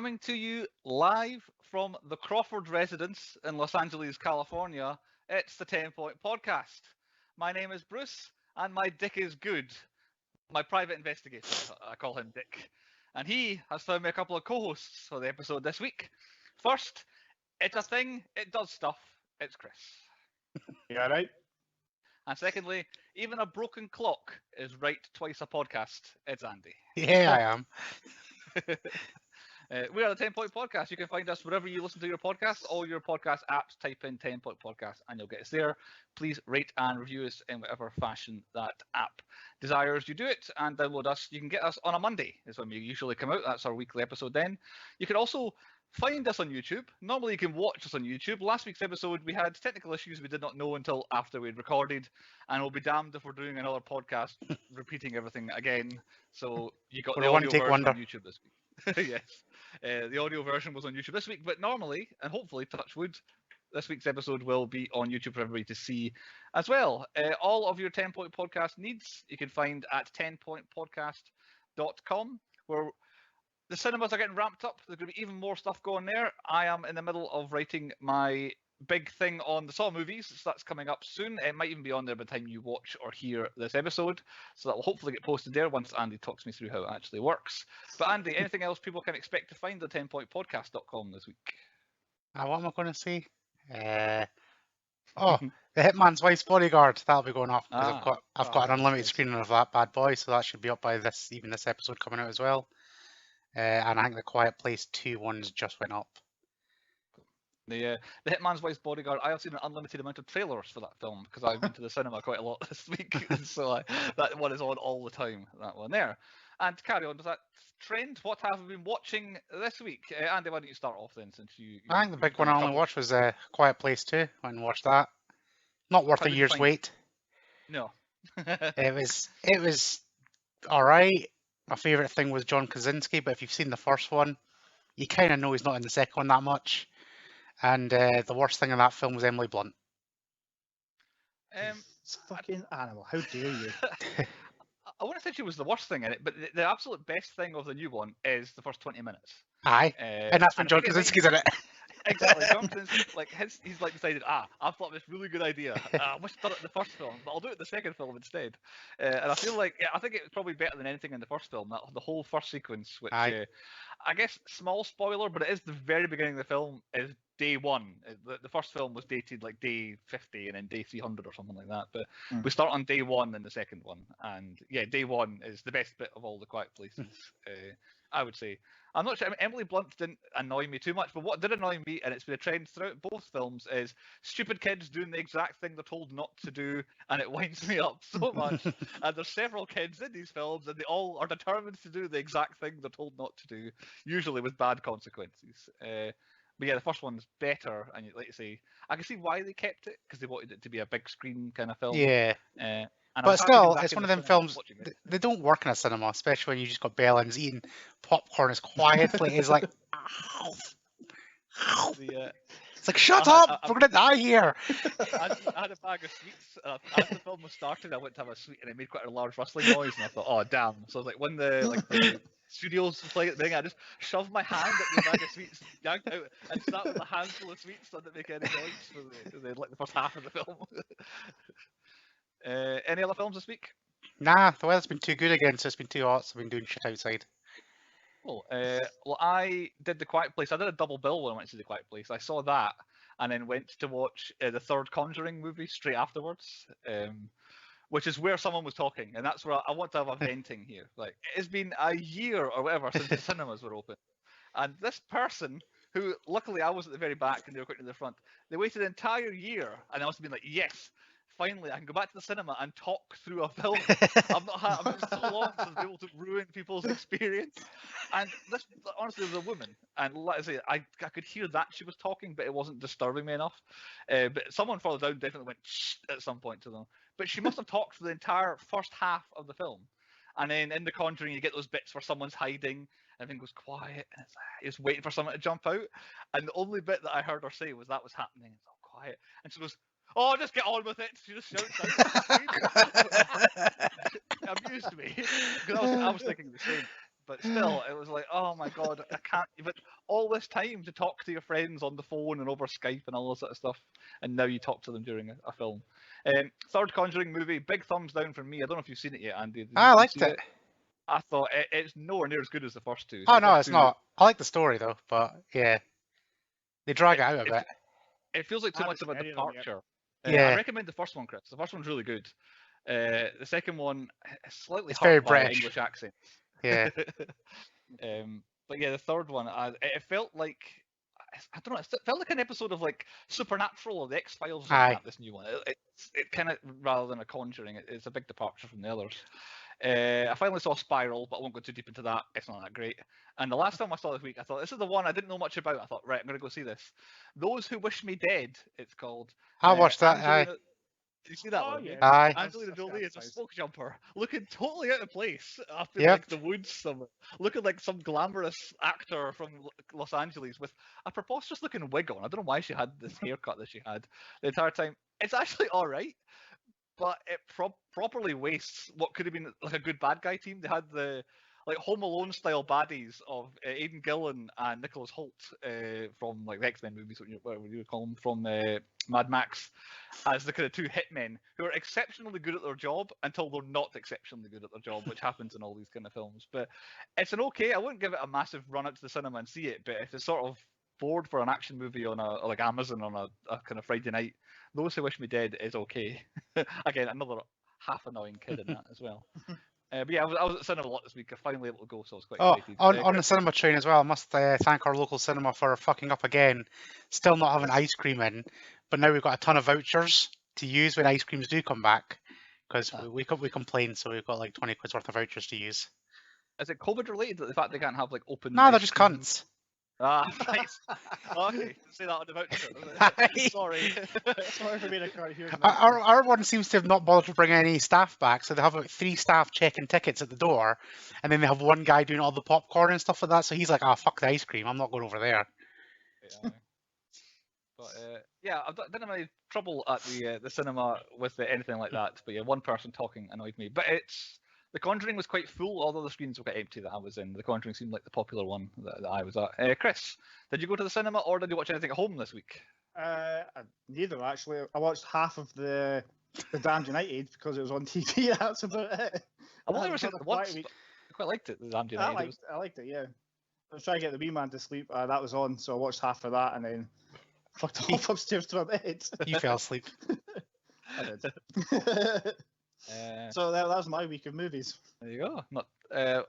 Coming to you live from the Crawford residence in Los Angeles, California, it's the 10 Point Podcast. My name is Bruce, and my dick is good. My private investigator, I call him Dick. And he has found me a couple of co-hosts for the episode this week. First, it's a thing, it does stuff, it's Chris. Yeah, right. And secondly, even a broken clock is right twice a podcast, it's Andy. Yeah, I am. We are the 10 Point Podcast. You can find us wherever you listen to your podcasts, all your podcast apps, type in 10 Point Podcast and you'll get us there. Please rate and review us in whatever fashion that app desires you do it, and download us. You can get us on a Monday is when we usually come out. That's our weekly episode then. You can also find us on YouTube. Normally you can watch us on YouTube. Last week's episode we had technical issues we did not know until after we'd recorded, and we'll be damned if we're doing another podcast repeating everything again. So you got the audio version on YouTube this week. Yes. The audio version was on YouTube this week, but normally, and hopefully, touch wood, this week's episode will be on YouTube for everybody to see as well. All of your 10 Point Podcast needs you can find at 10pointpodcast.com, where the cinemas are getting ramped up. There's going to be even more stuff going there. I am in the middle of writing my big thing on the Saw movies, so that's coming up soon. It might even be on there by the time you watch or hear this episode, so that will hopefully get posted there once Andy talks me through how it actually works. But Andy, anything else people can expect to find at 10pointpodcast.com this week? What am I going to say? The Hitman's Wife's Bodyguard. That'll be going off because I've got an unlimited screening of that bad boy, so that should be up by this episode coming out as well. And I think the Quiet Place 2 ones just went up. The Hitman's Wife's Bodyguard, I have seen an unlimited amount of trailers for that film because I've been to the cinema quite a lot this week, so that one is on all the time, that one there. And to carry on with that trend, what have we been watching this week? Andy, why don't you start off then, since you I think the big one I only watched was Quiet Place 2. I went and watched that. Not worth a year's wait. No. It was alright. My favourite thing was John Krasinski, but if you've seen the first one, you kind of know he's not in the second one that much. And the worst thing in that film was Emily Blunt. It's a fucking animal. How dare you? I wouldn't say she was the worst thing in it, but the absolute best thing of the new one is the first 20 minutes. Aye, and that's when John Krasinski's in it. Exactly. John Krasinski, he's decided, I've thought of this really good idea. I wish I'd done it in the first film, but I'll do it in the second film instead. And I feel like, I think it's probably better than anything in the first film. The whole first sequence, which I guess small spoiler, but it is the very beginning of the film, is day one. The first film was dated like day 50 and then day 300 or something like that. But we start on day one in the second one, and yeah, day one is the best bit of all the Quiet Places. I would say. I'm not sure. I mean, Emily Blunt didn't annoy me too much, but what did annoy me, and it's been a trend throughout both films, is stupid kids doing the exact thing they're told not to do, and it winds me up so much. And there's several kids in these films, and they all are determined to do the exact thing they're told not to do, usually with bad consequences. But yeah, the first one's better, and like you say, I can see why they kept it, because they wanted it to be a big screen kind of film. Yeah. But still, it's one of them films, they don't work in a cinema, especially when you just got Bellins eating popcorn as quietly as like, ow. It's like, shut up, we're going to die here. I had a bag of sweets. As the film was starting, I went to have a sweet, and it made quite a large rustling noise, and I thought, oh, damn. So I was like, when the studios playing the thing, I just shoved my hand at the bag of sweets, yanked out, and sat with a handful of sweets so I didn't make any noise for the first half of the film. Any other films this week? Nah, the weather's been too good again, so it's been too hot, so I've been doing shit outside. Well, I did The Quiet Place. I did a double bill when I went to The Quiet Place. I saw that, and then went to watch the third Conjuring movie straight afterwards, which is where someone was talking, and that's where I want to have a venting here. Like, it's been a year or whatever since the cinemas were open, and this person, who luckily I was at the very back and they were quite near the front, they waited an entire year, and I must have been like, yes, finally, I can go back to the cinema and talk through a film. I've been so long since I've been able to ruin people's experience. And this, honestly, was a woman. And like I say, I could hear that she was talking, but it wasn't disturbing me enough. But someone further down definitely went shh at some point to them. But she must have talked for the entire first half of the film. And then in The Conjuring, you get those bits where someone's hiding, everything goes quiet, and it's like, you're just waiting for someone to jump out. And the only bit that I heard her say was that was happening. It's all quiet. And she goes, oh, just get on with it. She just shouts out. It amused me. Because I was thinking the same. but still, it was like, oh my god, I can't. But all this time to talk to your friends on the phone and over Skype and all this sort of stuff, and now you talk to them during a film. Third Conjuring movie, big thumbs down from me. I don't know if you've seen it yet, Andy. Did I you liked see it. I thought it's nowhere near as good as the first two. Oh The no, first it's two, not. I like the story though, but yeah, they drag it out a bit. It feels like too I much of a haven't seen any of them yet. departure. Yeah. I recommend the first one, Chris. The first one's really good. The second one is slightly It's hurt very by British. English accent. Yeah. But yeah, the third one, it felt like, I don't know, it felt like an episode of like Supernatural or the X-Files or something Aye. like that, this new one. It kind of, rather than a Conjuring, it's a big departure from the others. I finally saw Spiral, but I won't go too deep into that. It's not that great. And the last time I saw this week, I thought, this is the one I didn't know much about. I thought, right, I'm going to go see this. Those Who Wish Me Dead, it's called. I watched that. Did you see that Oh, one? yeah. Aye. Angelina Jolie is a smoke jumper, looking totally out of place up in Yep. like the woods somewhere, looking like some glamorous actor from Los Angeles with a preposterous looking wig on. I don't know why she had this haircut that she had the entire time. It's actually all right, but it properly wastes what could have been like a good bad guy team. They had the like Home Alone style baddies of Aidan Gillen and Nicholas Hoult from like the X-Men movies, whatever you would call them, from Mad Max, as the kind of two hitmen who are exceptionally good at their job until they're not exceptionally good at their job, which happens in all these kind of films. But it's an okay. I wouldn't give it a massive run out to the cinema and see it, but if it's sort of bored for an action movie on a like Amazon on a kind of Friday night, Those Who Wish Me Dead is okay. Again, another half annoying kid in that as well. But yeah, I was at the cinema a lot this week. I finally able to go, so I was quite excited. On the cinema train as well, I must thank our local cinema for fucking up again. Still not having ice cream in, but now we've got a ton of vouchers to use when ice creams do come back, because we complained, so we've got like 20 quid's worth of vouchers to use. Is it COVID related, the fact they can't have like open? No, they're just cunts. Ah, nice. Okay, say that on the voucher. Sorry. Sorry for being a crowd here. Our one seems to have not bothered to bring any staff back, so they have like 3 staff checking tickets at the door, and then they have one guy doing all the popcorn and stuff like that. So he's like, "Ah, fuck the ice cream, I'm not going over there." Yeah. But yeah, I didn't have any trouble at the cinema with anything like that. But yeah, one person talking annoyed me. But The Conjuring was quite full, although the screens were quite empty that I was in. The Conjuring seemed like the popular one that I was at. Chris, did you go to the cinema or did you watch anything at home this week? Neither, actually. I watched half of the Damned United because it was on TV. That's about it. I've only ever seen it once. I quite liked it, the Damned United. I liked it, yeah. I was trying to get the wee man to sleep. That was on, so I watched half of that and then fucked off upstairs to my bed. You fell asleep. I did. So that was my week of movies. There you go.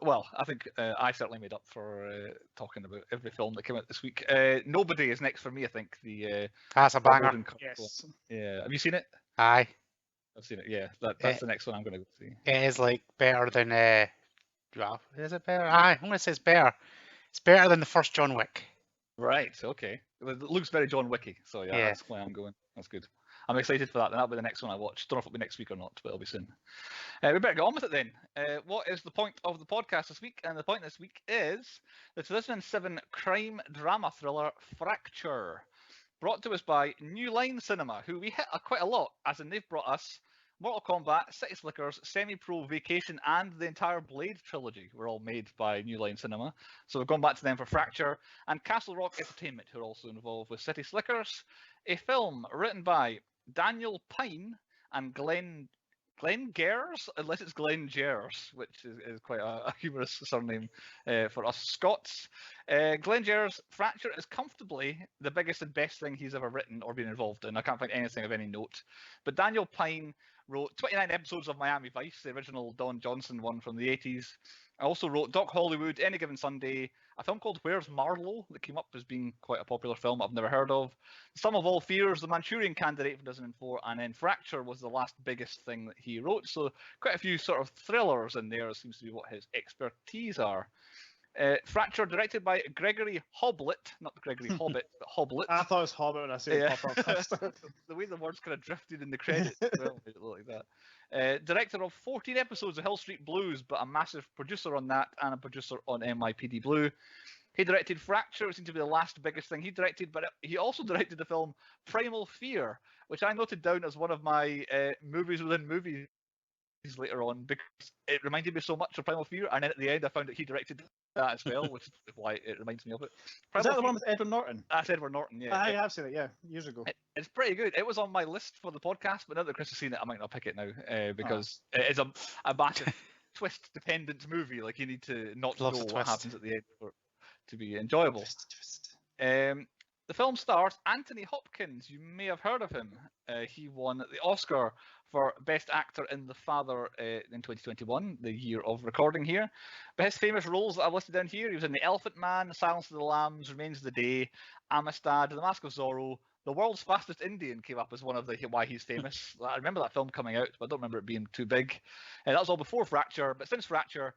Well, I think I certainly made up for talking about every film that came out this week. Nobody is next for me, I think. That's a banger. Yes. Yeah. Have you seen it? Aye. I've seen it. Yeah. That's the next one I'm going to go see. It is like better than. Well, is it better? Aye, I'm going to say it's better. It's better than the first John Wick. Right. Okay. It looks very John Wicky. So yeah, that's why I'm going. That's good. I'm excited for that, and that'll be the next one I watch. Don't know if it'll be next week or not, but it'll be soon. We better get on with it then. What is the point of the podcast this week? And the point this week is the 2007 crime drama thriller Fracture, brought to us by New Line Cinema, who we hit quite a lot, as in they've brought us Mortal Kombat, City Slickers, Semi-Pro Vacation, and the entire Blade trilogy were all made by New Line Cinema. So we've gone back to them for Fracture, and Castle Rock Entertainment, who are also involved with City Slickers, a film written by Daniel Pine and Glenn Gers, unless it's Glenn Gers, which is quite a humorous surname for us Scots. Glenn Gers, Fracture is comfortably the biggest and best thing he's ever written or been involved in. I can't find anything of any note. But Daniel Pine wrote 29 episodes of Miami Vice, the original Don Johnson one from the 80s. I also wrote Doc Hollywood, Any Given Sunday, a film called Where's Marlowe that came up as being quite a popular film I've never heard of. Sum of All Fears, The Manchurian Candidate from 2004, and then Fracture was the last biggest thing that he wrote. So quite a few sort of thrillers in there seems to be what his expertise are. Fracture, directed by Gregory Hoblit, not Gregory Hobbit, but Hoblit. I thought it was Hobbit when I said it pop up. The way the words kind of drifted in the credits well, made it look like that. Director of 14 episodes of Hill Street Blues, but a massive producer on that and a producer on NYPD Blue. He directed Fracture, which seemed to be the last biggest thing he directed, but he also directed the film Primal Fear, which I noted down as one of my movies within movies later on because it reminded me so much of Primal Fear, and then at the end I found that he directed that as well, which is why it reminds me of it. Is that the one with Edward Norton? That's Edward Norton, yeah. I have seen it, yeah, years ago. It's pretty good. It was on my list for the podcast, but now that Chris has seen it, I might not pick it now because it is a massive twist-dependent movie. Like, you need to not know what happens at the end for it to be enjoyable. Twist. The film stars Anthony Hopkins. You may have heard of him. He won the Oscar for Best Actor in The Father in 2021, the year of recording here. But his famous roles that I've listed down here, he was in The Elephant Man, Silence of the Lambs, Remains of the Day, Amistad, The Mask of Zorro. The World's Fastest Indian came up as one of the why he's famous. I remember that film coming out, but I don't remember it being too big. That was all before Fracture, but since Fracture,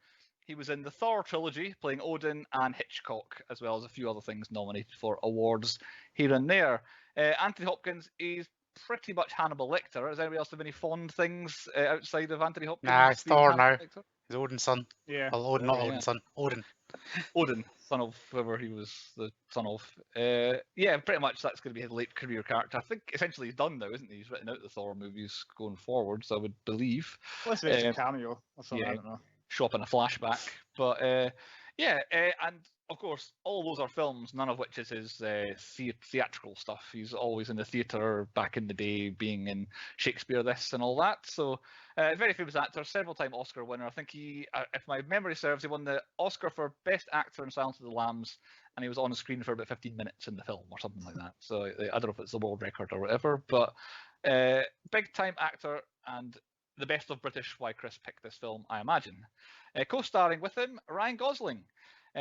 he was in the Thor trilogy, playing Odin and Hitchcock, as well as a few other things nominated for awards here and there. Anthony Hopkins is pretty much Hannibal Lecter. Does anybody else have any fond things outside of Anthony Hopkins? Nah, it's Thor now. Lecter? He's Odin's son. Yeah. Well, Odin, not Odin's son. Odin. Odin, son of whoever he was the son of. Yeah, pretty much that's going to be his late career character. I think essentially he's done now, isn't he? He's written out the Thor movies going forward, so I would believe. Well, it's a cameo or something, I don't know. Show up in a flashback. But and of course, all those are films, none of which is his theatrical stuff. He's always in the theatre back in the day, being in Shakespeare this and all that. So, very famous actor, several-time Oscar winner. I think he, if my memory serves, he won the Oscar for Best Actor in Silence of the Lambs, and he was on the screen for about 15 minutes in the film or something like that. So I don't know if it's the world record or whatever, but big-time actor and the best of British, why Chris picked this film, I imagine. Co-starring with him, Ryan Gosling.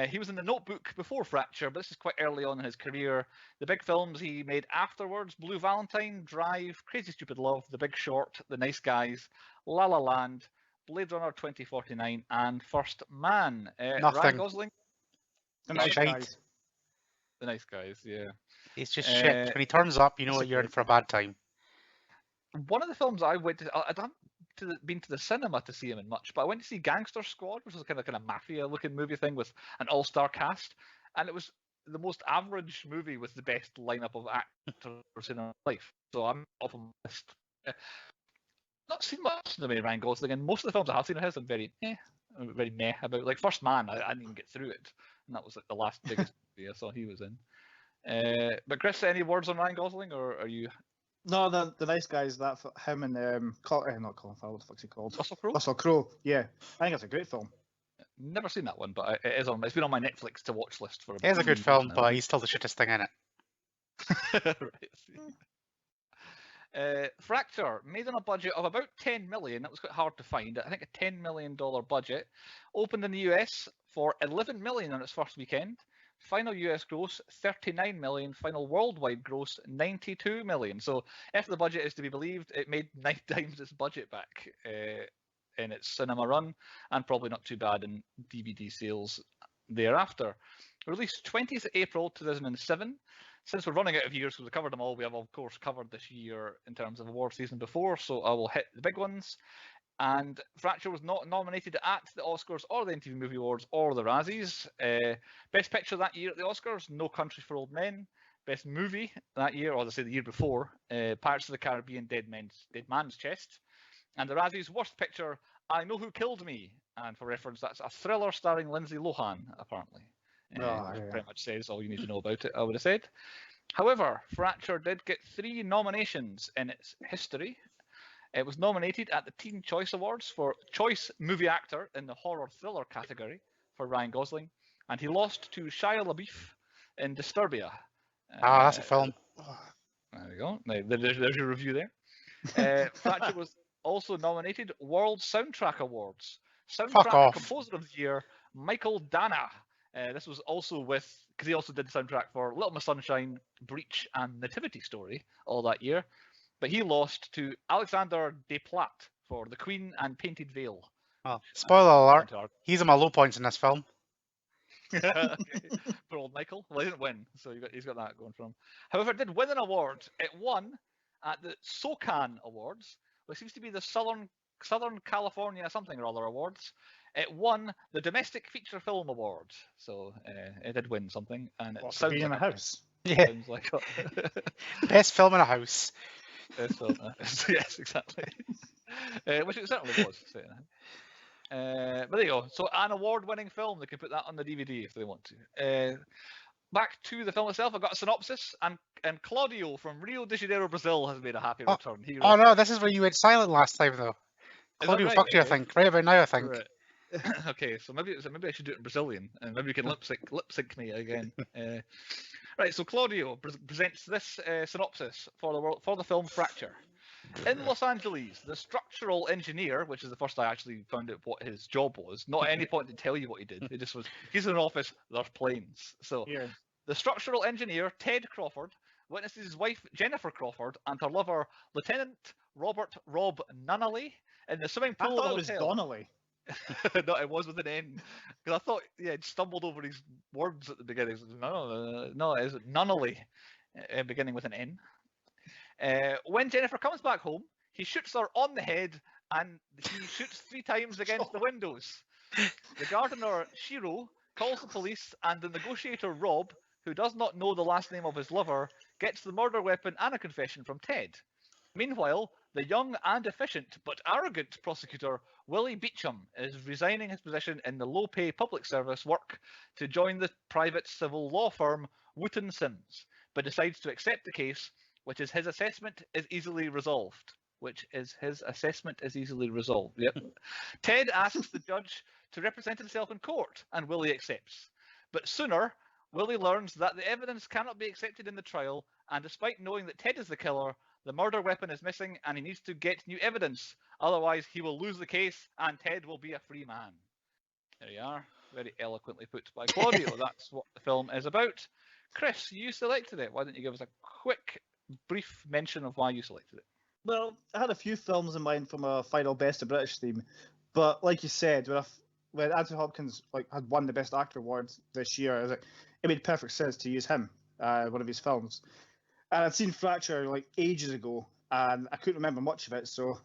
He was in The Notebook before Fracture, but this is quite early on in his career. The big films he made afterwards: Blue Valentine, Drive, Crazy Stupid Love, The Big Short, The Nice Guys, La La Land, Blade Runner 2049, and First Man. Ryan Gosling? The Nice Guys. The Nice Guys, yeah. He's just shit. When he turns up, you know what you're in for a bad time. One of the films I went to, I haven't been to the cinema to see him in much, but I went to see Gangster Squad, which was a kind of mafia-looking movie thing with an all-star cast, and it was the most average movie with the best lineup of actors in our life. So I'm off on the list. Not seen much of Ryan Gosling, and most of the films I have seen of his, I'm very meh about. Like First Man, I didn't even get through it, and that was like the last biggest movie I saw he was in. But Chris, any words on Ryan Gosling, or are you? No, the Nice Guys, that him and not Colin Farrell, what the fuck's he called? Russell Crowe? Russell Crowe, yeah. I think it's a great film. Never seen that one, but it is on. It's been on my Netflix to watch list for. It is a good film, but he's still the shittest thing in it. Right. Fracture, made on a budget of about 10 million. That was quite hard to find. I think a $10 million budget. Opened in the US for 11 million on its first weekend. Final US gross 39 million, final worldwide gross 92 million. So if the budget is to be believed, it made 9 times its budget back in its cinema run, and probably not too bad in DVD sales thereafter. Released 20th April 2007. Since we're running out of years because we covered them all, we have of course covered this year in terms of award season before, so I will hit the big ones. And Fracture was not nominated at the Oscars or the MTV Movie Awards or the Razzies. Best Picture that year at the Oscars, No Country for Old Men. Best Movie that year, or as I say the year before, Pirates of the Caribbean, Dead Man's Chest. And the Razzies, Worst Picture, I Know Who Killed Me. And for reference, that's a thriller starring Lindsay Lohan, apparently. Pretty much says all you need to know about it, I would have said. However, Fracture did get 3 nominations in its history. It was nominated at the Teen Choice Awards for Choice Movie Actor in the Horror Thriller category for Ryan Gosling, and he lost to Shia LaBeouf in Disturbia. That's a film. There we go. There's your review there. Fracture was also nominated World Soundtrack Awards. Soundtrack Composer of the Year, Michael Dana. This was also because he also did the soundtrack for Little Miss Sunshine, Breach, and Nativity Story all that year. But he lost to Alexander Desplat for The Queen and Painted Veil. Oh, spoiler alert, he's at my low points in this film. For old Michael. Well, he didn't win, so he's got that going for him. However, it did win an award. It won at the SOCAN Awards, which seems to be the Southern California something or other awards. It won the Domestic Feature Film Award, so it did win something. And it sounds like in a house. Yeah. Sounds like Best film in a house. Yes, exactly. Which it certainly was. But there you go. So an award-winning film. They can put that on the DVD if they want to. Back to the film itself, I've got a synopsis, and Claudio from Rio de Janeiro, Brazil, has made a happy return. Oh no, this is where you went silent last time though. Claudio right? fucked you, I think. Right about now, I think. Right. Okay, so maybe I should do it in Brazilian, and maybe you can lip sync me again. Right, so Claudio presents this synopsis for the film Fracture. In Los Angeles, the structural engineer, which is the first I actually found out what his job was, not at any point to tell you what he did. It just was, he's in an office, there's planes. So the structural engineer, Ted Crawford, witnesses his wife, Jennifer Crawford, and her lover, Lieutenant Robert Rob Nunnally, in the swimming pool of the hotel. It was Donnelly. No, it was with an N. Because I thought, he'd stumbled over his words at the beginning. No, it's Nunnally, beginning with an N. When Jennifer comes back home, he shoots her on the head, and he shoots 3 times against the windows. The gardener, Shiro, calls the police, and the negotiator, Rob, who does not know the last name of his lover, gets the murder weapon and a confession from Ted. Meanwhile, the young and efficient but arrogant prosecutor, Willie Beecham, is resigning his position in the low-pay public service work to join the private civil law firm Wooten Sims, but decides to accept the case, which is his assessment is easily resolved. Yep. Ted asks the judge to represent himself in court, and Willie accepts. But sooner, Willie learns that the evidence cannot be accepted in the trial, and despite knowing that Ted is the killer, the murder weapon is missing, and he needs to get new evidence. Otherwise, he will lose the case, and Ted will be a free man. There you are. Very eloquently put by Claudio. That's what the film is about. Chris, you selected it. Why don't you give us a quick, brief mention of why you selected it? Well, I had a few films in mind from a final Best of British theme, but like you said, when Anthony Hopkins had won the Best Actor award this year, I was like, it made perfect sense to use him, one of his films. And I'd seen Fracture ages ago, and I couldn't remember much of it, so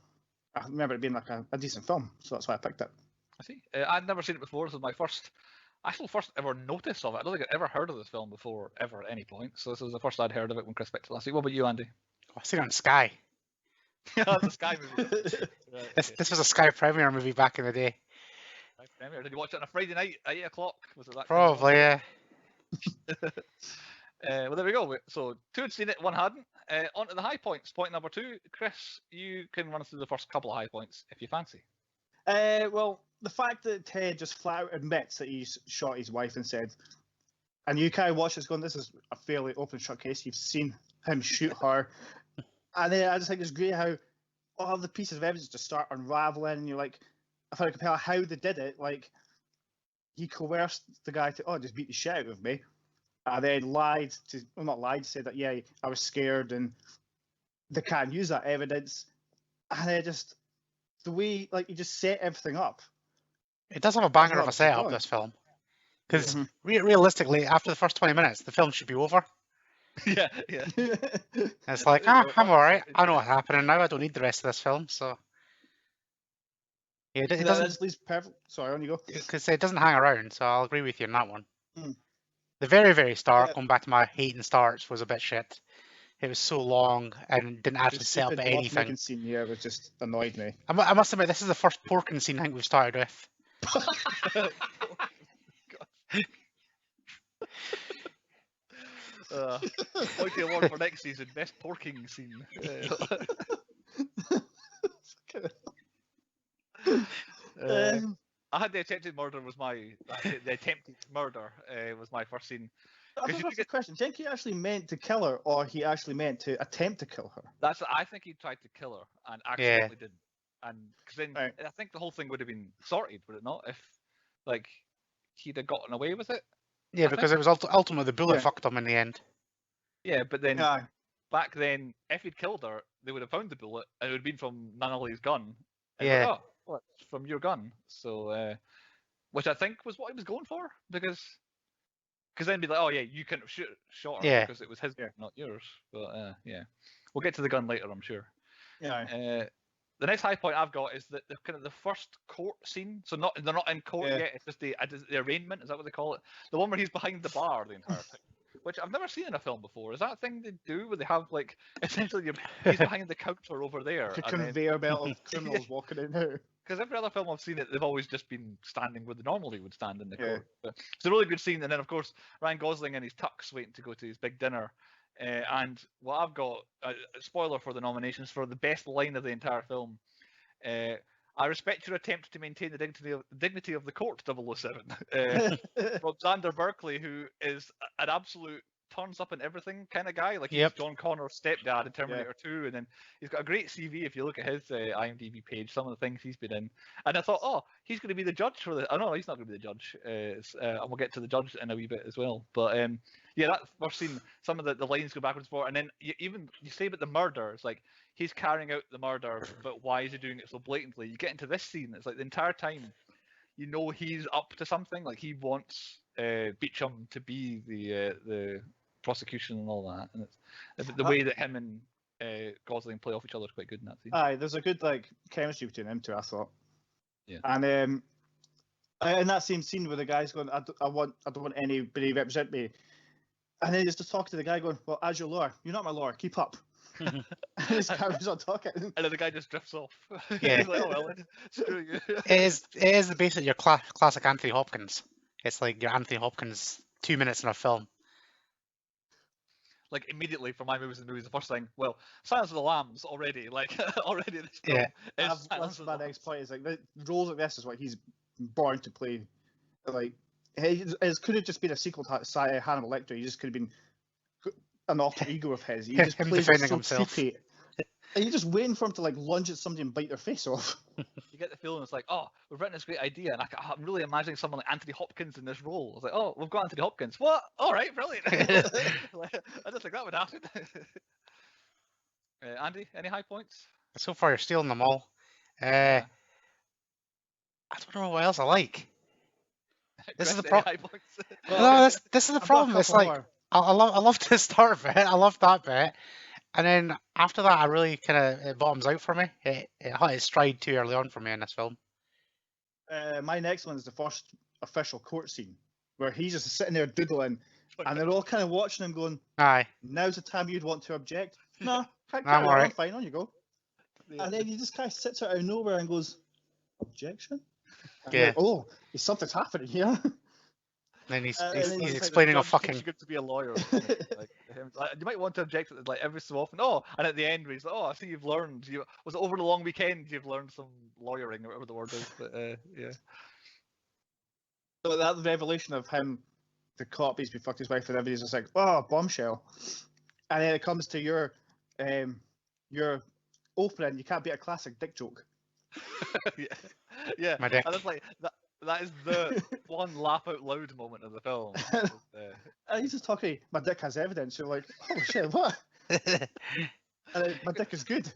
I remember it being a decent film, so that's why I picked it. I see. I'd never seen it before. This was my first ever notice of it. I don't think I'd ever heard of this film before, ever at any point. So this was the first I'd heard of it when Chris picked it last week. What about you, Andy? I've seen it on Sky. Yeah, the Sky movie. Right, this was a Sky Premiere movie back in the day. Sky Premiere. Did you watch it on a Friday night at 8 o'clock? Was it that? Probably, yeah. Well, there we go. So 2 had seen it, 1 hadn't. On to the high points. Point number 2. Chris, you can run us through the first couple of high points if you fancy. Well, the fact that Ted just flat out admits that he's shot his wife and said, and you kind of watch this going, this is a fairly open shut case. You've seen him shoot her. And then I just think it's great how all the pieces of evidence just start unraveling. And you're like, I find it compelling how they did it. He coerced the guy to, just beat the shit out of me. Then said that, I was scared and they can't use that evidence. And then just, the way, you just set everything up. It does have a banger of a setup, this film. Because realistically, after the first 20 minutes, the film should be over. Yeah. It's like, I'm alright. I know what's happening now. I don't need the rest of this film, so... Yeah, it doesn't... perfect. Sorry, on you go. Because it doesn't hang around, so I'll agree with you on that one. The very, very start, going back to my hating starts, was a bit shit. It was so long and didn't actually set up anything. Scene, it just annoyed me. I must admit, this is the first porking scene I think we've started with. Pointy Award for next season, best porking scene. I had the attempted murder was the attempted murder was my first scene. That's the question. Do you think he actually meant to kill her, or he actually meant to attempt to kill her? I think he tried to kill her and accidentally didn't. And because then I think the whole thing would have been sorted, would it not? If he'd have gotten away with it. Yeah, because it was ultimately the bullet fucked him in the end. Yeah, but then back then, if he'd killed her, they would have found the bullet, and it would have been from Nunnally's gun. And it's from your gun. So, which I think was what he was going for, because then be like, you couldn't have shot her because it was his gun, not yours. But we'll get to the gun later, I'm sure. Yeah. The next high point I've got is that the kind of the first court scene. So they're not in court yet. It's just the arraignment. Is that what they call it? The one where he's behind the bar the entire time. which I've never seen in a film before. Is that a thing they do where they have like essentially he's behind the counter over there, Like a and then conveyor belt of criminals walking in now. because every other film I've seen it, they've always just been standing where they normally would stand in the Yeah. court. But it's a really good scene, and then of course Ryan Gosling in his tux waiting to go to his big dinner. And what I've got, a spoiler for the nominations for the best line of the entire film. I respect your attempt to maintain the dignity of the court, 007. From Xander Berkeley, who is an absolute turns up in everything kind of guy. Like he's John Connor's stepdad in Terminator 2, and then he's got a great CV if you look at his IMDb page, some of the things he's been in. And I thought, oh, he's going to be the judge for this. Oh no, he's not going to be the judge. And we'll get to the judge in a wee bit as well. But yeah, that's we're seeing some of the lines go backwards and forward, and then you say about the murder, it's like he's carrying out the murder, but why is he doing it so blatantly? You get into this scene, it's like the entire time, you know he's up to something. Like he wants Beecham to be the prosecution and all that, and it's the way that him and Gosling play off each other is quite good in that scene. Aye, there's a good like chemistry between them two, I thought. Yeah. And in that same scene where the guy's going, I don't want anybody to represent me, and then he's just talking to the guy going, well, as your lawyer, you're not my lawyer, keep up. And his carries on talking. And then the guy just drifts off. Yeah. He's like, oh well, screw you. It is basically your classic Anthony Hopkins. It's like your Anthony Hopkins 2 minutes in a film. Like immediately for my movies and movies, the first thing, well, Silence of the Lambs already, like already this film is That's my next point. Is like the roles like this is what he's born to play. Like it could have just been a sequel to Hannibal Lecter. He just could have been an alter ego of his. He just Him plays it defending so himself. creepy. And you're just waiting for him to like lunge at somebody and bite their face off. You get the feeling it's like, oh, we've written this great idea, and I'm really imagining someone like Anthony Hopkins in this role. I was like, oh, we've got Anthony Hopkins. What? All right, brilliant. I just think that would happen. Andy, any high points? So far, you're stealing them all. I don't know what else I like. This is the problem. No, this is the problem. It's like I love the start bit. I love that bit. And then after that, I really it bottoms out for me. It hit its stride too early on for me in this film. My next one is the first official court scene where he's just sitting there doodling, and they're all kind of watching him going, aye, now's the time you'd want to object. No, can't I'm all right. fine, on you go. Yeah. And then he just kind of sits out of nowhere and goes, objection? And yeah. Like, oh, something's happening here. And then he's he's explaining a fucking. Good to be a lawyer. Like, you might want to object like every so often. Oh, and at the end, he's like, "Oh, I see you've learned. Was it over the long weekend? You've learned some lawyering or whatever the word is." But yeah. So that revelation of him, the cop, he's been fucked his wife, and everybody's just like, "Oh, bombshell." And then it comes to your opening. You can't beat a classic dick joke. Yeah. My dick. And it's like that. That is the one laugh out loud moment of the film. And he's just talking, my dick has evidence. You're like, oh shit, what? And my dick is good.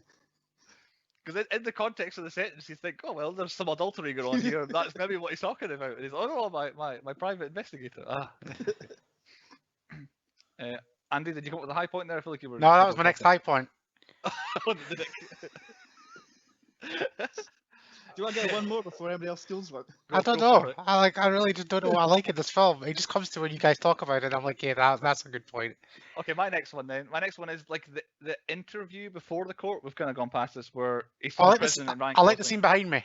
Because in the context of the sentence, you think, oh, well, there's some adultery going on here. That's maybe what he's talking about. And he's like, oh, no, my private investigator. Andy, did you come up with a high point there? I feel like you were... No, that was my next high point. Do you want to get one more before anybody else steals one? I don't know. I really just don't know what I like in this film. It just comes to when you guys talk about it, and I'm like, yeah, that's a good point. Okay, my next one then. My next one is like the interview before the court. We've kind of gone past this where he's in prison and Ryan I like the scene behind me.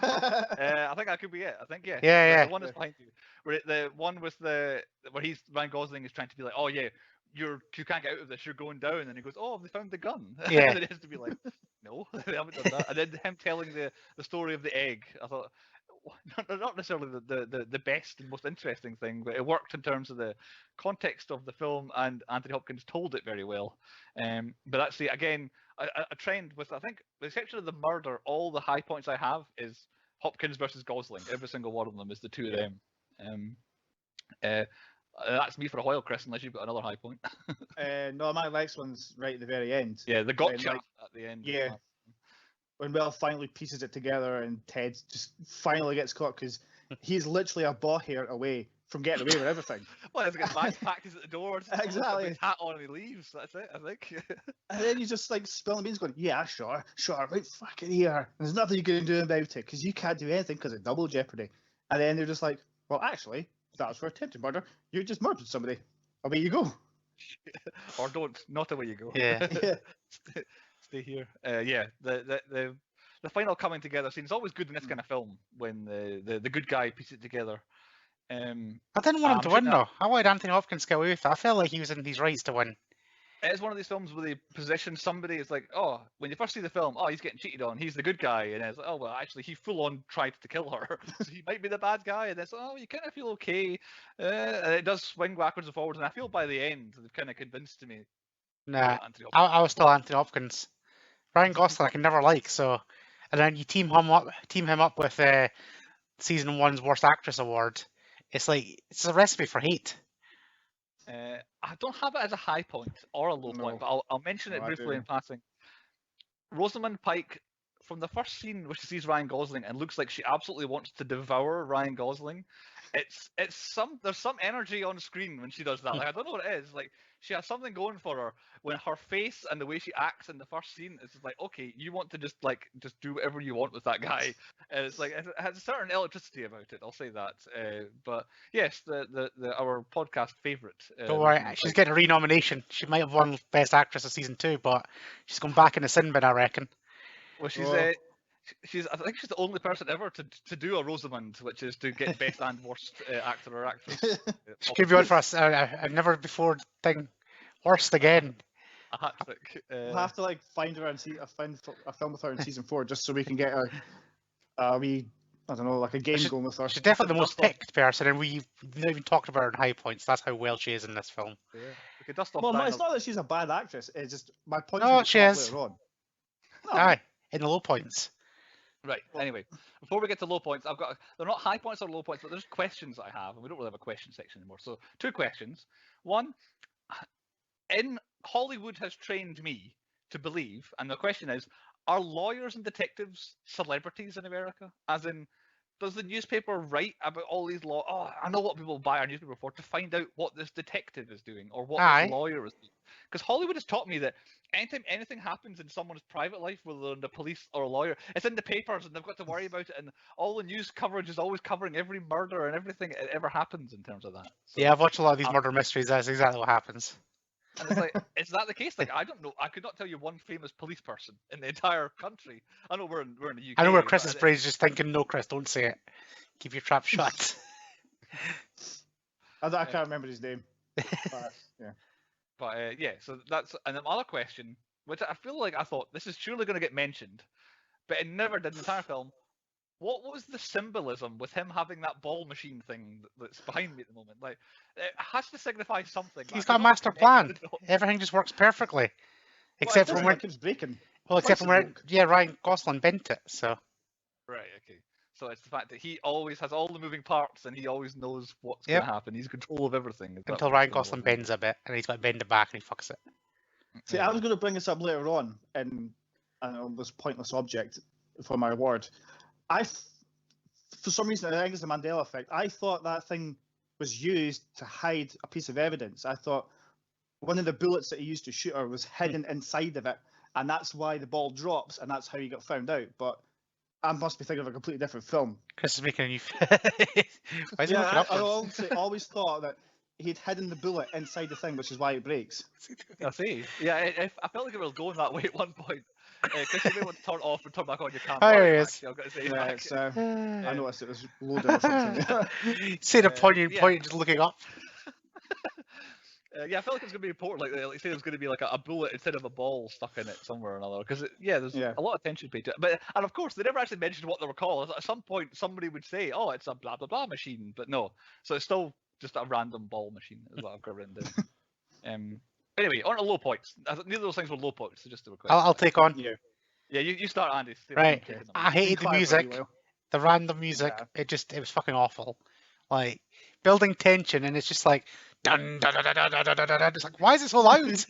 I think that could be it. I think yeah. Yeah. The one that's behind you, where the one with where Ryan Gosling is trying to be like, oh yeah, you can't get out of this. You're going down, and he goes, oh, they found the gun. Yeah. And it has to be like, no, they haven't done that. And then him telling the story of the egg. I thought, not necessarily the best and most interesting thing, but it worked in terms of the context of the film, and Anthony Hopkins told it very well. But that's again a trend with, I think, with the exception of the murder, all the high points I have is Hopkins versus Gosling. Every single one of them is the two of them. That's me for a while, Chris, unless you've got another high point. No, my next one's right at the very end. Yeah, the gotcha at the end. Yeah. When Will finally pieces it together and Ted just finally gets caught because he's literally a ball hair away from getting away with everything. Well, he's got bags packed, he's at the door. Exactly. His hat on and he leaves. That's it, I think. And then he's just like spilling beans going, yeah, sure, right fucking here. There's nothing you can do about it because you can't do anything because of double jeopardy. And then they're just like, well, actually, that was for attempted murder. You just murdered somebody. Away you go. Or don't, not away you go. Yeah. Yeah. Stay here. Yeah, the final coming together scene is always good in this kind of film when the good guy pieces it together. I didn't want him to win though. I wanted Anthony Hopkins to get away with it. I felt like he was in his rights to win. It's one of these films where they position somebody. It's like, oh, when you first see the film, oh, he's getting cheated on. He's the good guy, and it's like, oh well, actually, he full on tried to kill her, so he might be the bad guy. And it's oh, you kind of feel okay, and it does swing backwards and forwards. And I feel by the end they've kind of convinced me. Nah, Anthony I was still Anthony Hopkins. Ryan Gosling I can never like, so and then you team him up with season 1's worst actress award. It's like it's a recipe for hate. I don't have it as a high point or a low point, but I'll mention it briefly in passing. Rosamund Pike, from the first scene where she sees Ryan Gosling and looks like she absolutely wants to devour Ryan Gosling, there's some energy on screen when she does that. Like I don't know what it is. Like she has something going for her when her face and the way she acts in the first scene is just like, okay, you want to just do whatever you want with that guy. And it's like it has a certain electricity about it. I'll say that. But yes, our podcast favorite. Don't worry, she's getting a renomination. She might have won Best Actress of season 2, but she's gone back in the sin bin, I reckon. Well, I think she's the only person ever to do a Rosamund, which is to get best and worst actor or actress. She could be on for us. I've never before thing. Worst again. A hat trick. We'll have to find her and see a film with her in season 4 just so we can get a wee, I don't know, a game going with her. She's definitely the most picked person, and we've not even talked about her in high points. That's how well she is in this film. Yeah. We could dust off well, no, it's not that she's a bad actress. It's just my point. No, she is. Later on. Aye, in the low points. Right. Anyway, before we get to low points, they're not high points or low points, but there's questions I have, and we don't really have a question section anymore. So 2 questions. One, in Hollywood has trained me to believe, and the question is, are lawyers and detectives celebrities in America? As in, does the newspaper write about all these law? Oh, I know what people buy our newspaper for, to find out what this detective is doing or what this lawyer is doing. Because Hollywood has taught me that anytime anything happens in someone's private life, whether they're in the police or a lawyer, it's in the papers and they've got to worry about it, and all the news coverage is always covering every murder and everything that ever happens in terms of that. So, yeah, I've watched a lot of these murder mysteries. That's exactly what happens. And it's like, is that the case? I don't know. I could not tell you one famous police person in the entire country. I know we're in the UK. I know where Chris's brain is just thinking, no, Chris, don't say it. Keep your trap shut. I can't remember his name. But, yeah. But yeah, so that's and the other question, which I feel like I thought this is surely going to get mentioned, but it never did in the entire film. What was the symbolism with him having that ball machine thing that's behind me at the moment? Like, it has to signify something. He's got a master plan. Everything just works perfectly, except for when it keeps breaking. Well, except for when Ryan Gosling bent it. So. Right. Okay. So it's the fact that he always has all the moving parts and he always knows what's going to happen. He's in control of everything. Until Ryan Gosling bends a bit and he's got to bend it back and he fucks it. See, I was going to bring this up later on in this pointless object for my award. For some reason, I think it's the Mandela effect. I thought that thing was used to hide a piece of evidence. I thought one of the bullets that he used to shoot her was hidden inside of it, and that's why the ball drops, and that's how he got found out. But I must be thinking of a completely different film. Chris is making a new. I always thought that he'd hidden the bullet inside the thing, which is why it breaks. I see. Yeah, I felt like it was going that way at one point. Chris, you may want to turn it off and turn back on your camera. Oh, there he is. I've got to say I noticed it was loaded or something. See the pointy point just looking up. Yeah, I felt like it was going to be important. Like say, there was going to be like a bullet instead of a ball stuck in it somewhere or another. Because there's a lot of attention paid to it. And of course, they never actually mentioned what they were called. At some point, somebody would say, "Oh, it's a blah blah blah machine," but no. So it's still just a random ball machine. Is what I've got written down. Anyway, on to low points. Neither of those things were low points. So just a request. I'll take on. Yeah, you start, Andy. Right. I hated the music. The random music. Yeah. It was fucking awful. Like building tension, and it's just like dun dun dun dun dun dun dun dun. It's like, why is it so loud?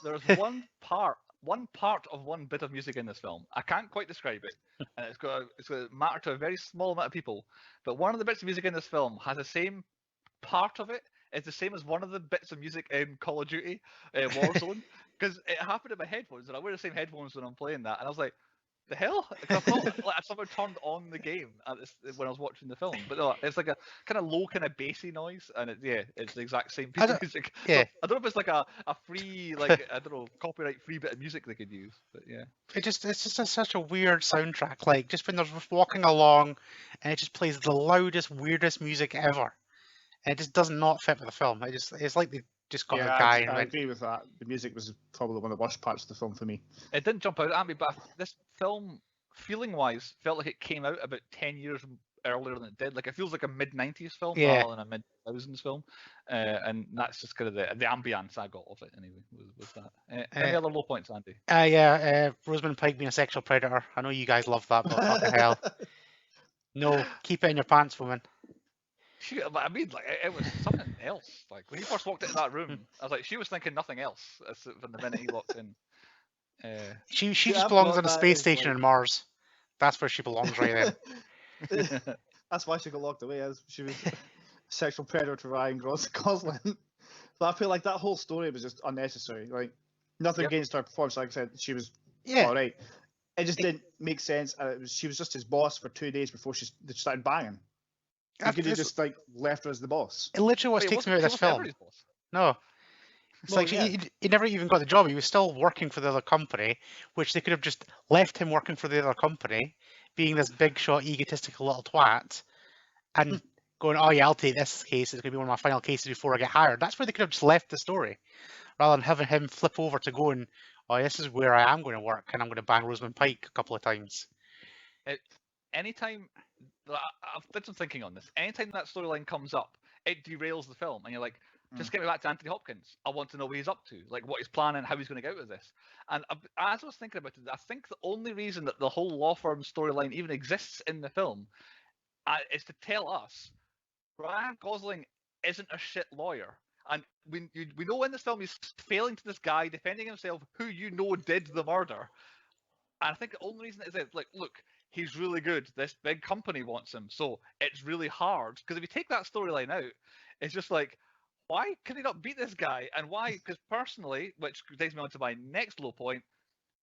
There's one part of one bit of music in this film. I can't quite describe it, and it's going to matter to a very small amount of people. But one of the bits of music in this film has the same part of it. It's the same as one of the bits of music in Call of Duty Warzone, because it happened in my headphones, and I wear the same headphones when I'm playing that, and I was like, the hell? I thought like, I somehow turned on the game when I was watching the film, but no, it's like a kind of low, kind of bassy noise, and it's the exact same piece of music. Yeah. So I don't know if it's like a free, like I don't know, copyright free bit of music they could use, but yeah. It's just such a weird soundtrack. Like just when they're just walking along, and it just plays the loudest, weirdest music ever. And it just does not fit with the film. It's like they just got a guy and I went, agree with that. The music was probably one of the worst parts of the film for me. It didn't jump out at me, but this film, feeling-wise, felt like it came out about 10 years earlier than it did. Like, it feels like a mid-90s film Yeah. rather than a mid-2000s film. And that's just kind of the ambience I got of it, anyway, was that. Any other low points, Andy? Rosamund Pike being a sexual predator. I know you guys love that, but fucking hell. No, keep it in your pants, woman. I mean, like, it was something else. Like, when he first walked into that room, I was like, she was thinking nothing else from the minute he walked in. She Yeah, just I belongs thought on a that space is, station like- in Mars. That's where she belongs right then. That's why she got locked away, as she was a sexual predator to Ryan Gosling. But I feel like that whole story was just unnecessary. Like, nothing Yep. against her performance. Like I said, she was Yeah. all right. It just didn't make sense. She was just his boss for 2 days before they started banging. You could have just like left her as the boss. It literally what takes me out of this film. No. It's Well, like yeah. he never even got the job. He was still working for the other company, which they could have just left him working for the other company, being this big shot, egotistical little twat, and going, oh yeah, I'll take this case. It's going to be one of my final cases before I get hired. That's where they could have just left the story, rather than having him flip over to going, oh, this is where I am going to work, and I'm going to bang Rosamund Pike a couple of times. Anytime, I've did some thinking on this. Anytime that storyline comes up, it derails the film, and you're like, just get me back to Anthony Hopkins. I want to know what he's up to, like what he's planning, how he's going to get out of this. And as I was thinking about it, I think the only reason that the whole law firm storyline even exists in the film is to tell us Ryan Gosling isn't a shit lawyer. And we know in this film he's failing to this guy, defending himself, who you know did the murder. And I think the only reason is like, look, he's really good. This big company wants him, so it's really hard. Because if you take that storyline out, it's just like, why can he not beat this guy? And why? Because personally, which takes me on to my next low point,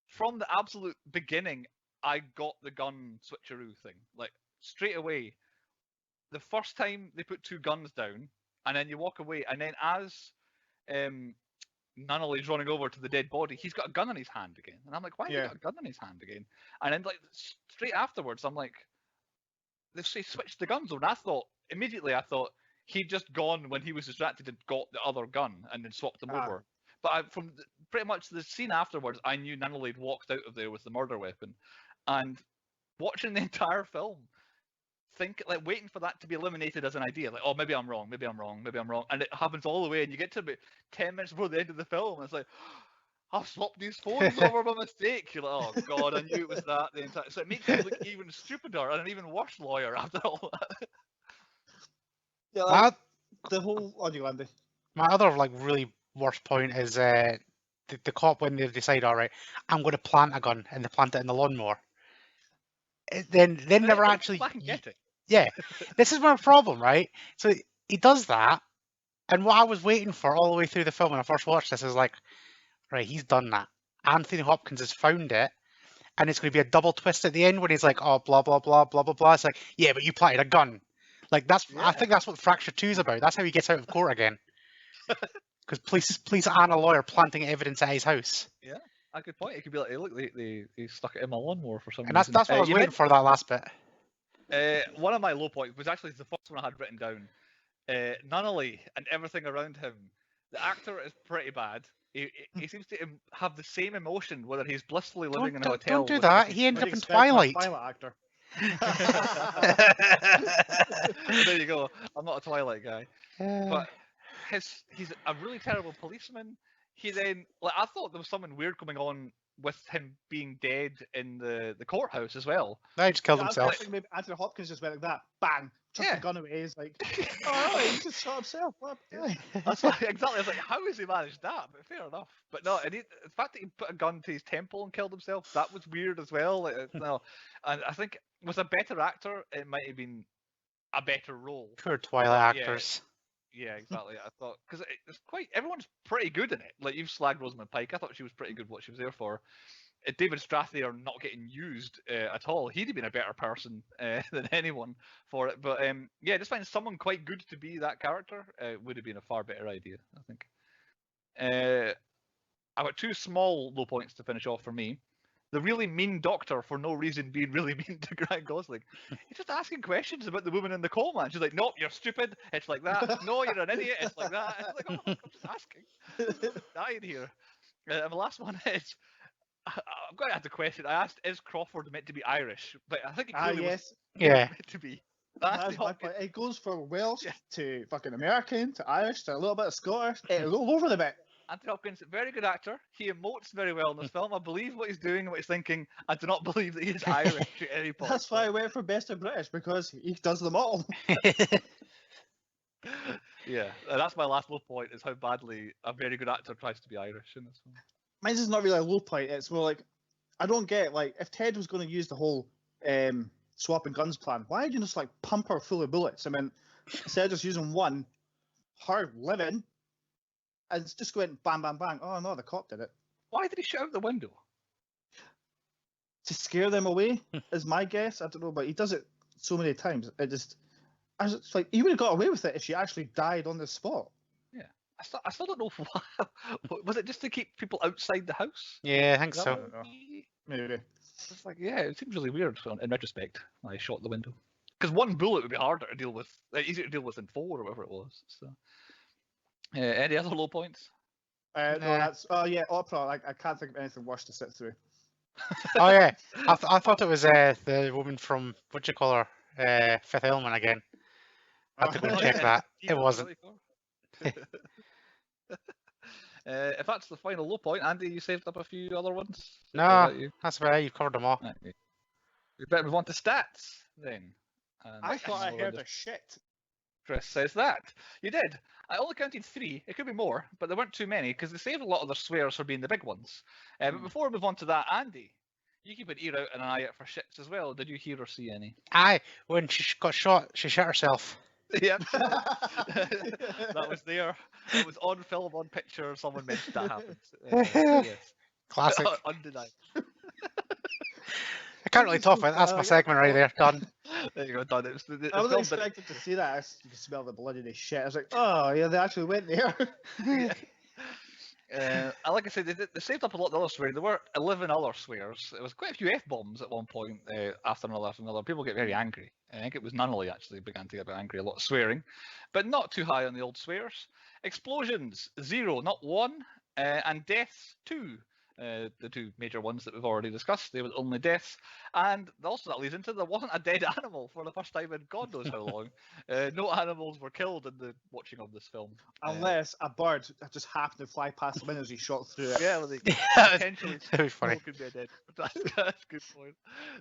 from the absolute beginning, I got the gun switcheroo thing. Like, straight away, the first time they put two guns down, and then you walk away, and then as Nunnally's running over to the dead body, he's got a gun in his hand again. And I'm like, why has he got a gun in his hand again? And then, like, straight afterwards, I'm like, they've switched the guns over. And immediately I thought, he'd just gone when he was distracted and got the other gun and then swapped them over. But from pretty much the scene afterwards, I knew Nunnally had walked out of there with the murder weapon. And watching the entire film, waiting for that to be eliminated as an idea, like, oh, maybe I'm wrong, and it happens all the way, and you get to about 10 minutes before the end of the film, and it's like, I've swapped these phones over by mistake. You're like, oh god, I knew it was that the entire. So it makes him look even stupider and an even worse lawyer after all that. Yeah, like, the whole Andy. My other like really worst point is the cop when they decide, all right, I'm going to plant a gun, and they plant it in the lawnmower. Then never actually. I can get it. Yeah, this is my problem, right? So he does that, and what I was waiting for all the way through the film when I first watched this is like, right, he's done that. Anthony Hopkins has found it, and it's going to be a double twist at the end when he's like, oh, blah blah blah blah blah blah. It's like, yeah, but you planted a gun. Like I think that's what Fracture 2 is about. That's how he gets out of court again. Because police aren't a lawyer planting evidence at his house. Yeah, a good point. It could be like, hey, look, they stuck it in my lawnmower for some and reason. That's what I was waiting for, that last bit. One of my low points was actually the first one I had written down. Nunnally and everything around him. The actor is pretty bad. He seems to have the same emotion whether he's blissfully living in a hotel. Don't do that. He ended up in Twilight. Actor. There you go. I'm not a Twilight guy, but he's a really terrible policeman. He then, like, I thought there was something weird going on with him being dead in the courthouse as well. No, he just killed himself. I think maybe Anthony Hopkins just went like that, bang, took the gun away. He's like, oh, he just shot himself. What? Yeah. That's what, exactly. I was like, how has he managed that? But fair enough. But no, the fact that he put a gun to his temple and killed himself, that was weird as well. No, and I think with a better actor, it might have been a better role. Poor Twilight actors. Yeah, exactly. I thought, because it's everyone's pretty good in it. Like, you've slagged Rosamund Pike. I thought she was pretty good what she was there for. David Strathairn not getting used at all. He'd have been a better person than anyone for it. But yeah, just finding someone quite good to be that character would have been a far better idea, I think. I've got two small low points to finish off for me. The really mean doctor for no reason being really mean to Ryan Gosling. He's just asking questions about the woman in the coma, and she's like, "Nope, you're stupid." It's like that. "No, you're an idiot." It's like that. It's like, "Oh, I'm just asking." I'm dying here. And the last one is, I'm going to ask the question. I asked, "Is Crawford meant to be Irish?" But I think it clearly was meant to be. That's my point. It goes from Welsh to fucking American to Irish to a little bit of Scottish. It's all over the bit. Anthony Hopkins, very good actor. He emotes very well in this film. I believe what he's doing and what he's thinking. I do not believe that he is Irish at any point. That's why I went for Best of British, because he does them all. Yeah, that's my last low point, is how badly a very good actor tries to be Irish in this film. Mine's is not really a low point. It's more like, I don't get, like, if Ted was going to use the whole swapping guns plan, why did you just, like, pump her full of bullets? I mean, instead of just using one, her living, and it's just going bang, bang, bang. Oh no, the cop did it. Why did he shoot out the window? To scare them away, is my guess. I don't know, but he does it so many times. It's like, he would have got away with it if she actually died on the spot. Yeah, I still don't know why. Was it just to keep people outside the house? Yeah, I think so. Maybe. It's like, yeah, it seems really weird in retrospect. I shot the window, because one bullet would be harder to deal with, easier to deal with than four or whatever it was. So. Any other low points? No, that's opera. I can't think of anything worse to sit through. Oh yeah, I thought it was the woman from, what do you call her, Fifth Element again. I had to go and check that. It wasn't. If that's the final low point, Andy, you saved up a few other ones. No, that's about it. You've covered them all. Right. We better move on to stats then. I thought I heard a shit. Chris says that. You did. I only counted 3. It could be more, but there weren't too many because they saved a lot of their swears for being the big ones. But before we move on to that, Andy, you keep an ear out and an eye out for shits as well. Did you hear or see any? Aye, when she got shot, she shot herself. Yep. That was there. It was on film, on picture. Someone mentioned that happened. Yes. Classic. Undeniable. I can't really talk about it. That's my segment right there. Done. There you go, done. I wasn't expecting to see that. You could smell the blood in his shit. I was like, oh, yeah, they actually went there. Like I said, they saved up a lot of the other swearing. There were 11 other swears. It was quite a few F-bombs at one point after another. People get very angry. I think it was Nunnally actually began to get a bit angry, a lot of swearing. But not too high on the old swears. Explosions, 0, not 1. And deaths, 2. The two major ones that we've already discussed. They were only deaths. And also that leads into there wasn't a dead animal for the first time in God knows how long. No animals were killed in the watching of this film. Unless a bird just happened to fly past the window as he shot through it. Yeah, well, potentially funny. could be a dead. That's a good point.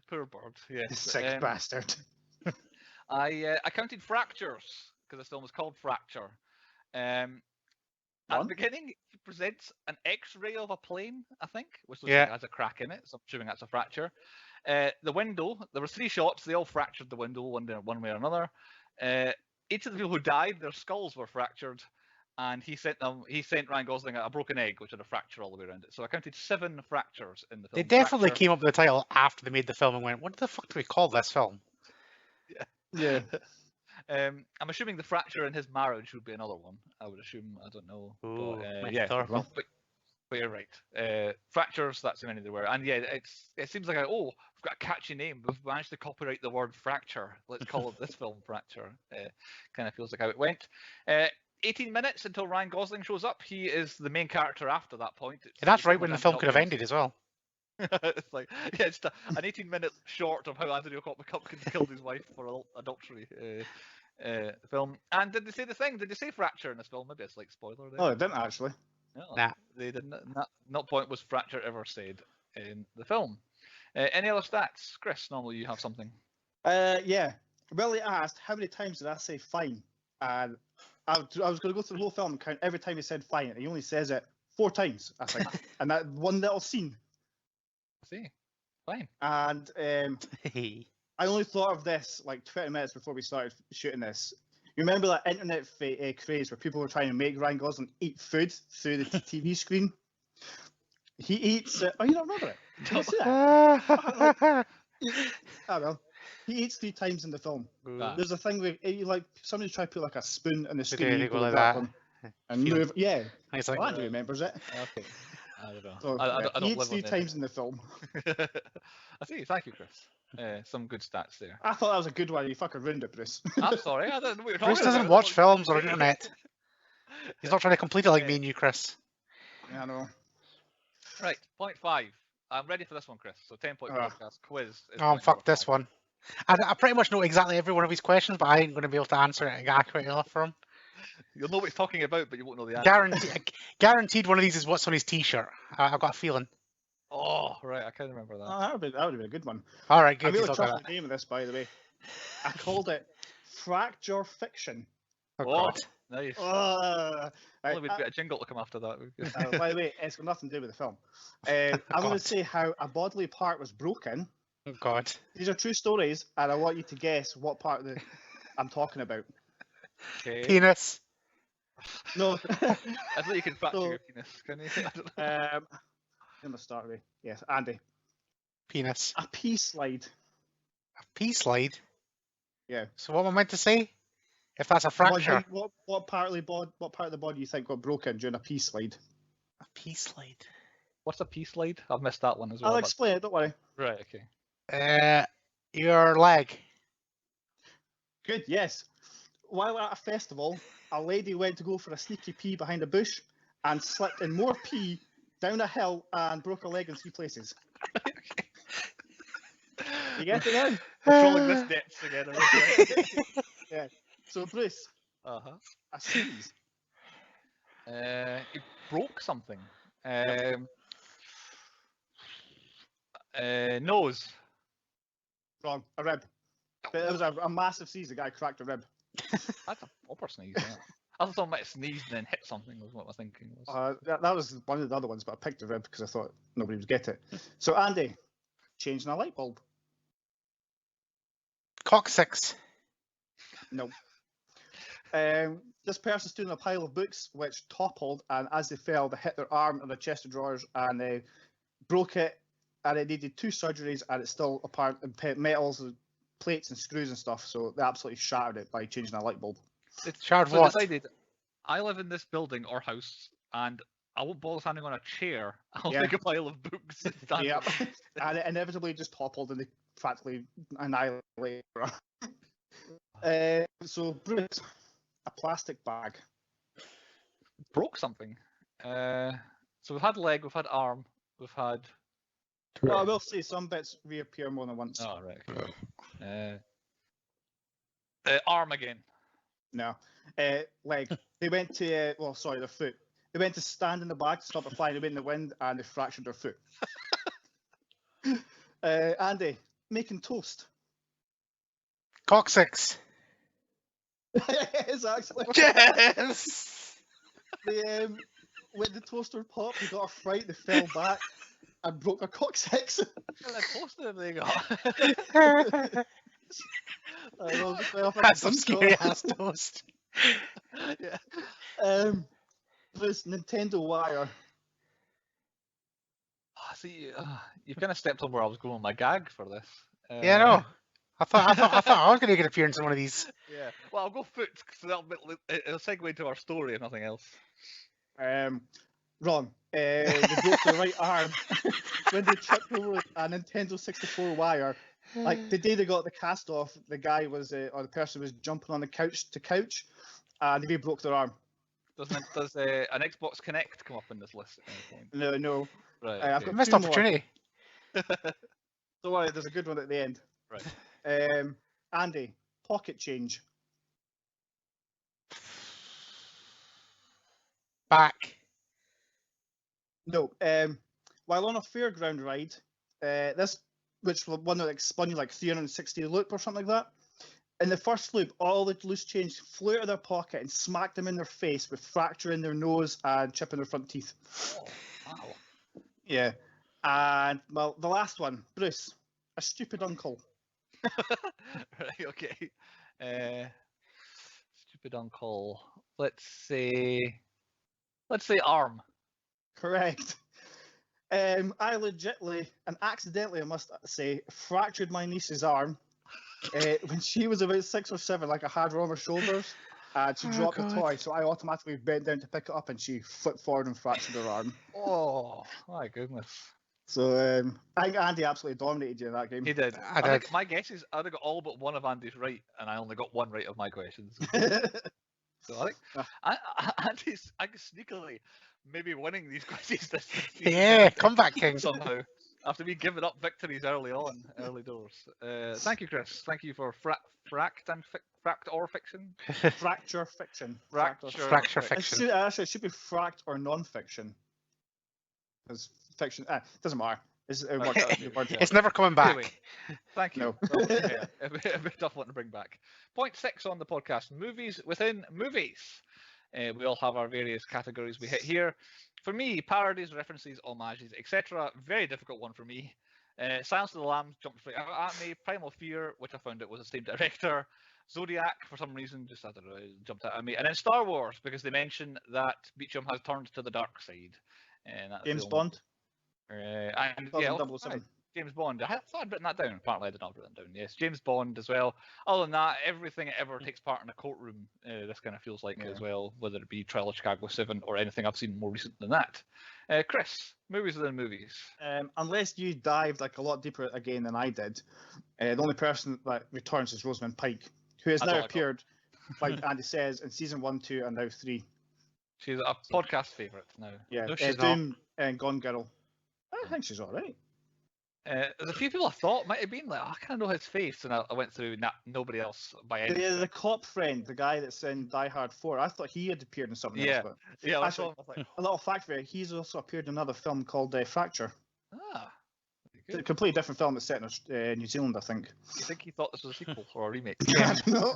Poor bird. Yes. Sick bastard. I counted fractures because this film was called Fracture. At the beginning, he presents an X-ray of a plane, I think, which looks like it has a crack in it, so I'm assuming that's a fracture. The window, there were 3 shots, they all fractured the window one way or another. Each of the people who died, their skulls were fractured, and he sent Ryan Gosling a broken egg, which had a fracture all the way around it. So I counted 7 fractures in the film. They definitely came up with the title after they made the film and went, what the fuck do we call this film? Yeah. I'm assuming the fracture in his marriage would be another one. I would assume. I don't know. Ooh, but you're right. Fractures, that's how many there were. And yeah, it seems like, we've got a catchy name. We've managed to copyright the word fracture. Let's call it this film Fracture. Kind of feels like how it went. 18 minutes until Ryan Gosling shows up. He is the main character after that point. That's right when the film could have ended as well. It's like, yeah, it's an 18-minute short of how Anthony Hopkins killed his wife for adultery film. And did they say the thing? Did they say fracture in this film? Maybe it's like spoiler there. Oh, they didn't actually. No, nah. They didn't. Not point was fracture ever said in the film. Any other stats? Chris, normally you have something. Yeah. Willie asked, how many times did I say fine? And I was going to go through the whole film and count every time he said fine, and he only says it 4 times, I think. And that one little scene. See, fine. And I only thought of this like 20 minutes before we started shooting this. You remember that internet craze where people were trying to make Ryan Gosling eat food through the TV screen? He eats. Oh, you don't remember it? Did I see that? Ah, well. He eats 3 times in the film. Ah. There's a thing where like somebody try to put like a spoon in the They skinny do, they eagle go and like grab that. them and Feel- move. Yeah, He's like, well, Andy remembers it. Okay. I don't know. So, I yeah, don't he eats live 3 on times in the film. I see. Thank you, Chris. Some good stats there. I thought that was a good one. You fucking ruined it, Bruce. I'm sorry. I don't know what you're talking Bruce doesn't about. watch films or internet. He's not trying to complete it like me and you, Chris. Yeah, I know. Right, point 5. I'm ready for this one, Chris. So 10-point podcast quiz. Is Oh, point fuck number this 5. one. I pretty much know exactly every one of his questions, but I ain't going to be able to answer it accurately enough for him. You'll know what he's talking about, but you won't know the answer. Guaranteed one of these is what's on his t-shirt. I've got a feeling. Oh, right. I can't remember that. Oh, that would have been a good one. All right, I good. really He's trust got the name of this, by the way. I called it Fracture Fiction. that. Oh, God. Nice. Right, Only we'd get a jingle to come after that. by the way, it's got nothing to do with the film. I'm going to say how a bodily part was broken. Oh, God. These are true stories, and I want you to guess what part of I'm talking about. Okay. Penis. No. I thought you could fracture So, your penis. Can you? I don't know. I'm going to start with, yes, Andy. Penis. A pea slide. A pea slide? Yeah. So what am I meant to say? If that's a fracture. What part of the body you think got broken during a pea slide? A pea slide. What's a pea slide? I've missed that one as well. I'll explain it, don't worry. Right, okay. Your leg. Good, yes. While at a festival, a lady went to go for a sneaky pee behind a bush and slipped in more pee down a hill and broke her leg in 3 places. You get it now? We're trolling this depth together. Yeah. So, Bruce, Uh-huh. a sneeze. He broke something. Nose. Wrong. A rib. But it was a massive sneeze. The guy cracked a rib. That's a proper sneeze. Yeah. I thought someone might have sneezed and then hit something. Was what I was thinking. That was one of the other ones, but I picked a rib because I thought nobody would get it. So, Andy, changing a light bulb. Coccyx. No. This person stood in a pile of books which toppled, and as they fell, they hit their arm on the chest of drawers and they broke it, and it needed 2 surgeries, and it's still apart metals, plates, and screws and stuff. So they absolutely shattered it by changing a light bulb. Shattered So what? decided, I live in this building or house, and I won't bother standing on a chair. I'll Yeah. take a pile of books. And stand Yeah, on them. and it inevitably just toppled, and they practically annihilated her. So Bruce, a plastic bag. Broke something. So we've had leg, we've had arm, we've had. Well, I will say some bits reappear more than once. Oh right. Okay. Arm again. No. Leg. They went to, their foot. They went to stand in the bag to stop it flying away in the wind, and they fractured their foot. Andy, making toast. Coccyx. Yes, actually. Yes. They, when the toaster popped, they got a fright, they fell back and broke a coccyx. How close have they got? That's some scary ass toast. Yeah. This Nintendo wire. See, you've kind of stepped on where I was going with my gag for this. Yeah, no. I thought I was going to get an appearance in one of these. Yeah. Well, I'll go foot because it'll segue into our story if nothing else. Wrong. They broke their right arm when they tripped over a Nintendo 64 wire. Like the day they got the cast off, the guy was, or the person was jumping on the couch, and they broke their arm. Does an Xbox Connect come up in this list at any point? No. Right. I've Okay. got Missed 2 more. opportunity. Don't worry, there's a good one at the end. Right. Andy, pocket change. Back. No. While on a fairground ride, which was one that spun you like 360 loop or something like that. In the first loop, all the loose change flew out of their pocket and smacked them in their face with fracturing their nose and chipping their front teeth. Oh, wow. Yeah. And, well, the last one, Bruce, a stupid uncle. Right. Okay. Stupid uncle. Let's say arm. Correct. I legitly and accidentally, I must say, fractured my niece's arm when she was about 6 or 7. Like I had her on her shoulders. She Oh, dropped the God. toy, so I automatically bent down to pick it up, and she flipped forward and fractured her arm. Oh my goodness. So I think Andy absolutely dominated you in that game. He did. I did. think my guess is I'd have got all but one of Andy's right, and I only got one right of my questions. So I think Andy's I guess sneakily maybe winning these quizzes this season. Yeah, comeback king. Somehow. After me giving up victories early doors. Thank you, Chris. Thank you for fract or fiction. Fracture fiction. Fracture fiction. It should be fract or non-fiction. Because fiction, doesn't matter. It's never coming back. Anyway, thank you. No. Yeah, a bit tough one to bring back. Point 6 on the podcast: movies within movies. We all have our various categories we hit here. For me, parodies, references, homages, etc. Very difficult one for me. Silence of the Lambs jumped straight out at me. Primal Fear, which I found it was the same director. Zodiac, for some reason, just I don't know, jumped out at me. And then Star Wars, because they mention that Beecham has turned to the dark side. James Bond. And yeah, 007. James Bond. I thought I'd written that down. Apparently, I did not write that down. Yes, James Bond as well. Other than that, everything that ever takes part in a courtroom, this kind of feels like as well, whether it be Trial of Chicago 7 or anything I've seen more recent than that. Chris, movies within movies. Unless you dived like a lot deeper again than I did, the only person that returns is Rosamund Pike, who has now appeared, like Andy says, in season 1, 2, and now 3. She's a podcast favourite now. Yeah, No, she's Doom and Gone Girl. I think she's all right. There's a few people I thought might have been like, I kind of know his face, and I went through nobody else by any. The cop friend, the guy that's in Die Hard 4, I thought he had appeared in something else. But Yeah, actually, I was like, a little fact for you, he's also appeared in another film called Fracture. ah. It's a completely different film that's set in New Zealand, I think. You think he thought this was a sequel or a remake? I don't know.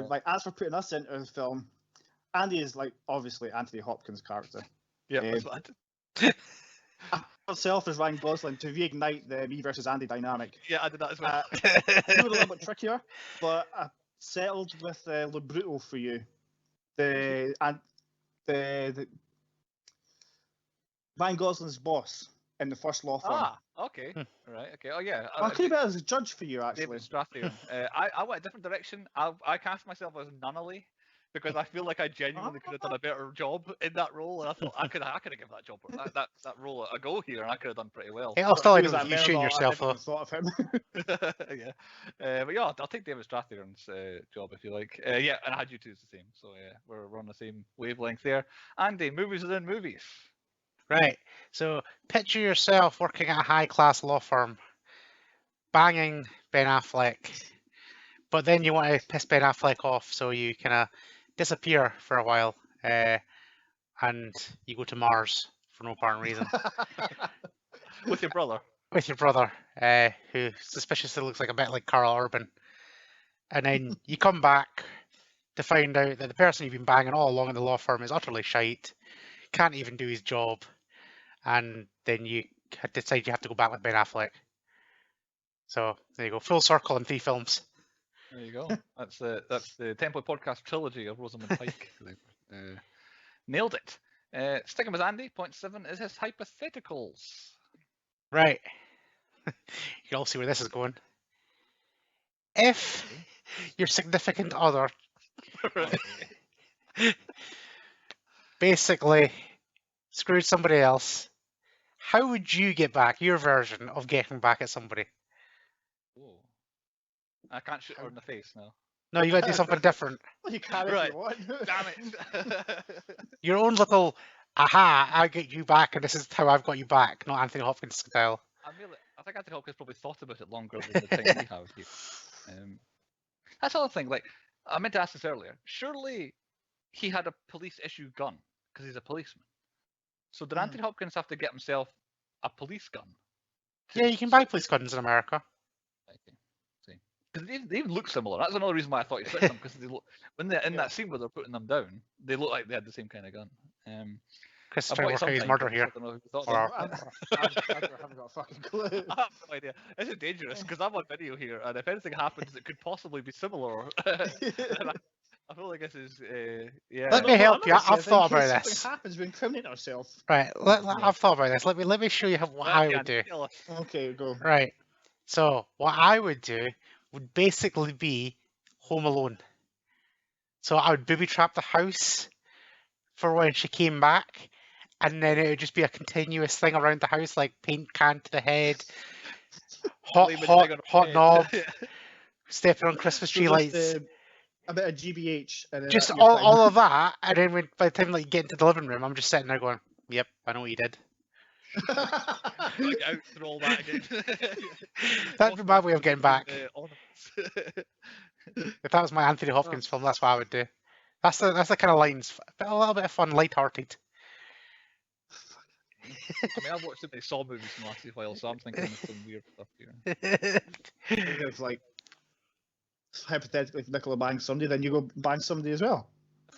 Like, as for putting us into the film, Andy is like obviously Anthony Hopkins' character. Yeah, that's what I did. Myself as Ryan Gosling to reignite the me versus Andy dynamic. Yeah, I did that as well. You were a little bit trickier, but I settled with Le Bruto for you. The Ryan Gosling's boss in the first law firm. Ah, okay. Right, okay. Oh, yeah. I could have been as a judge for you, actually. David Strathairn. I went a different direction. I cast myself as Nunnally because I feel like I genuinely could have done a better job in that role, and I thought I could have given that job, that role a go here, and I could have done pretty well. Hey, I'll still like you shooting yourself I up. thought of him. Yeah. But yeah, I'll take David Strathairn's job if you like. Yeah, and I had you two as the same, so yeah, we're on the same wavelength there. Andy, movies within movies. Right. So picture yourself working at a high-class law firm, banging Ben Affleck, but then you want to piss Ben Affleck off, so you kind of disappear for a while, and you go to Mars for no apparent reason. With your brother. With your brother, who suspiciously looks like a bit like Carl Urban. And then you come back to find out that the person you've been banging all along at the law firm is utterly shite, can't even do his job, and then you decide you have to go back with Ben Affleck. So there you go, full circle in 3 films. There you go. That's the Template Podcast trilogy of Rosamund Pike. Nailed it. Sticking with Andy, point 7 is his hypotheticals. Right. You can all see where this is going. If your significant other basically screwed somebody else, how would you get back your version of getting back at somebody? Whoa. I can't shoot her in the face now. No, you got to do something different. Well, you can if you want. Damn it. Your own little, aha, I get you back, and this is how I've got you back, not Anthony Hopkins style. I think Anthony Hopkins probably thought about it longer than the time we have here. That's the other thing. Like, I meant to ask this earlier. Surely he had a police issue gun because he's a policeman. So did Anthony Hopkins have to get himself a police gun? Yeah, you can buy police guns in America. Because they even look similar. That's another reason why I thought you switched them, because when they're in that scene where they're putting them down, they look like they had the same kind of gun. Chris is trying to work out his murder here. I haven't got a fucking clue. I have no idea. This is dangerous because I'm on video here, and if anything happens, it could possibly be similar. I feel like this is yeah. Let me help you. I've thought about Something this. happens, we incriminate ourselves. Right, I've thought about this. Let me show you what I would do. Tell us. Okay, go. Right. So what I would do would basically be Home Alone. So I would booby trap the house for when she came back, and then it would just be a continuous thing around the house, like paint can to the head, hot knob, stepping on Christmas tree lights. A bit of GBH. And then Just that's your thing. all of that, and then by the time like you get into the living room, I'm just sitting there going, "Yep, I know what you did." Like out through all that again. That'd be my way of getting back. Ornaments. If that was my Anthony Hopkins film, that's what I would do. That's the kind of lines, but a little bit of fun, light-hearted. I mean, I've watched so many Saw movies in the last while, so I'm thinking of some weird stuff here. If, like, hypothetically, if Nicola bangs somebody, then you go bang somebody as well.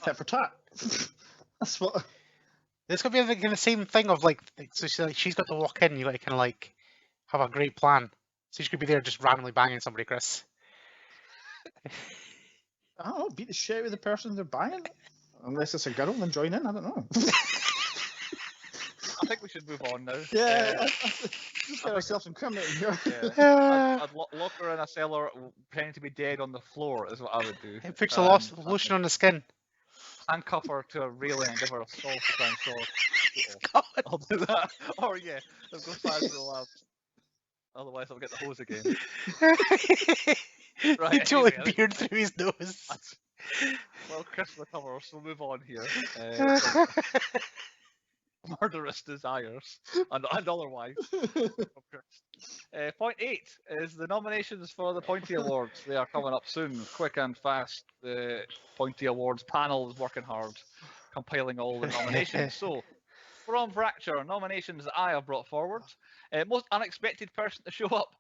Tit for tat. That's what. It's gonna be like the same thing of like, so she's got to walk in. You got to kind of like have a great plan. So she could be there just randomly banging somebody, Chris. I don't know. Beat the shit out of the person they're banging. Unless it's a girl, then join in. I don't know. I think we should move on now. Yeah, just get ourselves incriminating here. Yeah. I'd lock her in a cellar, pretending to be dead on the floor, is what I would do. It puts the lotion on the skin. Handcuff her to a railing and give her a saw to try and saw. I'll do that. Or yeah, I'll go fast to the lab. Otherwise, I'll get the hose again. Right, He totally anyway, peered through his nose. Well, Chris will cover, so we'll move on here. Murderous desires and otherwise. Point 8 is the nominations for the Pointy Awards. They are coming up soon, quick and fast. The Pointy Awards panel is working hard, compiling all the nominations. So, from Fracture, nominations that I have brought forward. Most unexpected person to show up,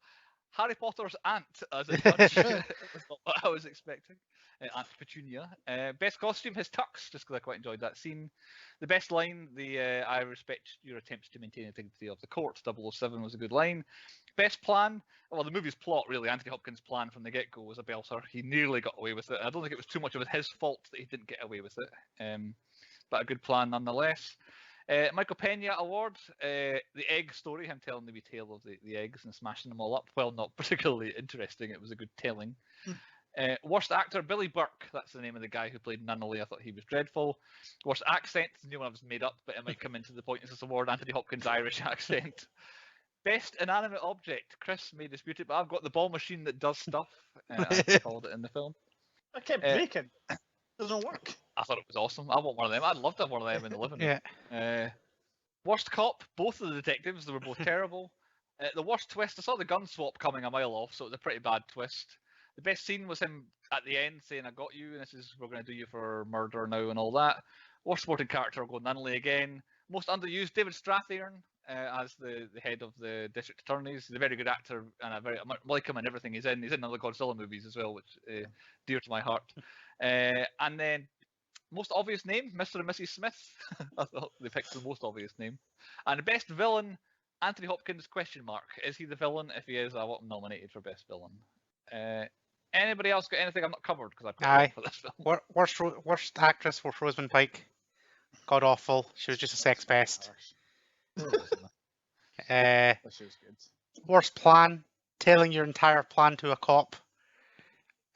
Harry Potter's aunt as a judge. That's not what I was expecting. Aunt Petunia. Best costume, his tux, just because I quite enjoyed that scene. The best line, I respect your attempts to maintain the dignity of the court. 007 was a good line. Best plan, well, the movie's plot, really, Anthony Hopkins' plan from the get-go was a belter. He nearly got away with it. I don't think it was too much of his fault that he didn't get away with it. But a good plan nonetheless. Michael Pena Award, the egg story, him telling the wee tale of the eggs and smashing them all up. Well, not particularly interesting. It was a good telling. Worst actor, Billy Burke. That's the name of the guy who played Nunnally. I thought he was dreadful. Worst accent, the new one was made up, but it might come into the Pointless Award. Anthony Hopkins' Irish accent. Best inanimate object. Chris may dispute it, but I've got the ball machine that does stuff. I called it in the film. I kept breaking. Doesn't work. I thought it was awesome. I want one of them. I'd love to have one of them in the living room. Yeah. Worst cop, both of the detectives, they were both terrible. The worst twist, I saw the gun swap coming a mile off, so it was a pretty bad twist. The best scene was him at the end saying, I got you, and we're going to do you for murder now and all that. Worst supporting character, I'll go Nunnally again. Most underused, David Strathairn as the head of the district attorneys. He's a very good actor, and I like him in everything he's in. He's in other Godzilla movies as well, which dear to my heart. And then most obvious name, Mr. and Mrs. Smith. I thought they picked the most obvious name. And best villain, Anthony Hopkins, ? Is he the villain? If he is, I want him nominated for best villain. Anybody else got anything I'm not covered? Because I put for this film. Worst actress for Rosamund Pike. God awful. She was just a sex pest. She was good. Worst plan. Telling your entire plan to a cop.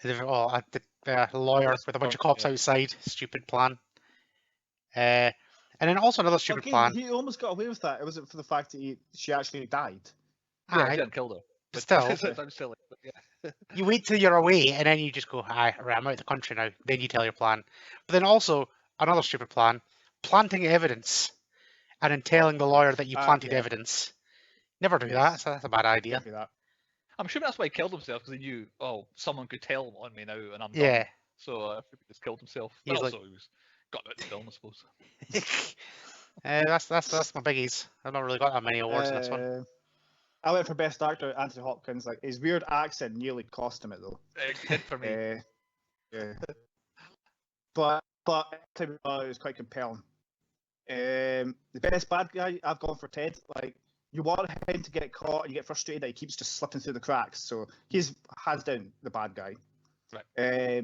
A lawyer with a bunch of cops outside. Stupid plan. And then also another stupid plan. He almost got away with that. It wasn't for the fact that she actually died. Yeah, he didn't kill her. But still, I'm silly. But yeah. You wait till you're away, and then you just go, right, I'm out of the country now. Then you tell your plan. But then also, another stupid plan, planting evidence, and then telling the lawyer that you planted evidence. Never do that, so that's a bad idea. Do that. I'm sure that's why he killed himself, because he knew, someone could tell on me now, and I'm yeah. done. So I think he just killed himself. But also, he got out the film, I suppose. That's my biggies. I've not really got that many awards in this one. I went for best actor, Anthony Hopkins. Like his weird accent nearly cost him it though. It did for me. Yeah. But it was quite compelling. The best bad guy, I've gone for Ted. Like you want him to get caught, and you get frustrated that he keeps just slipping through the cracks. So he's hands down the bad guy. Right.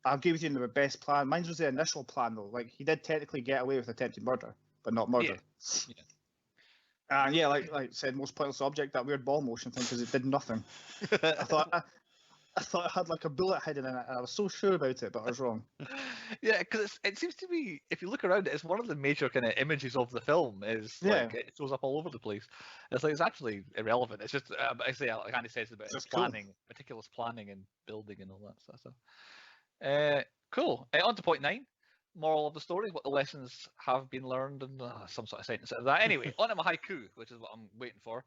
I'll give you the best plan. Mine was the initial plan though. Like he did technically get away with attempted murder, but not murder. Yeah. And yeah, like I said, most pointless object, that weird ball motion thing, because it did nothing. I thought it had like a bullet hidden in it, and I was so sure about it, but I was wrong. Yeah, because it seems to be, if you look around it, it's one of the major kind of images of the film. Is like it shows up all over the place. It's like it's actually irrelevant. It's just I say like Andy says about planning, meticulous planning and building and all that sort of stuff. Cool. On to point 9. Moral of the story: what the lessons have been learned, and some sort of sentence out of that. Anyway, on to my haiku, which is what I'm waiting for.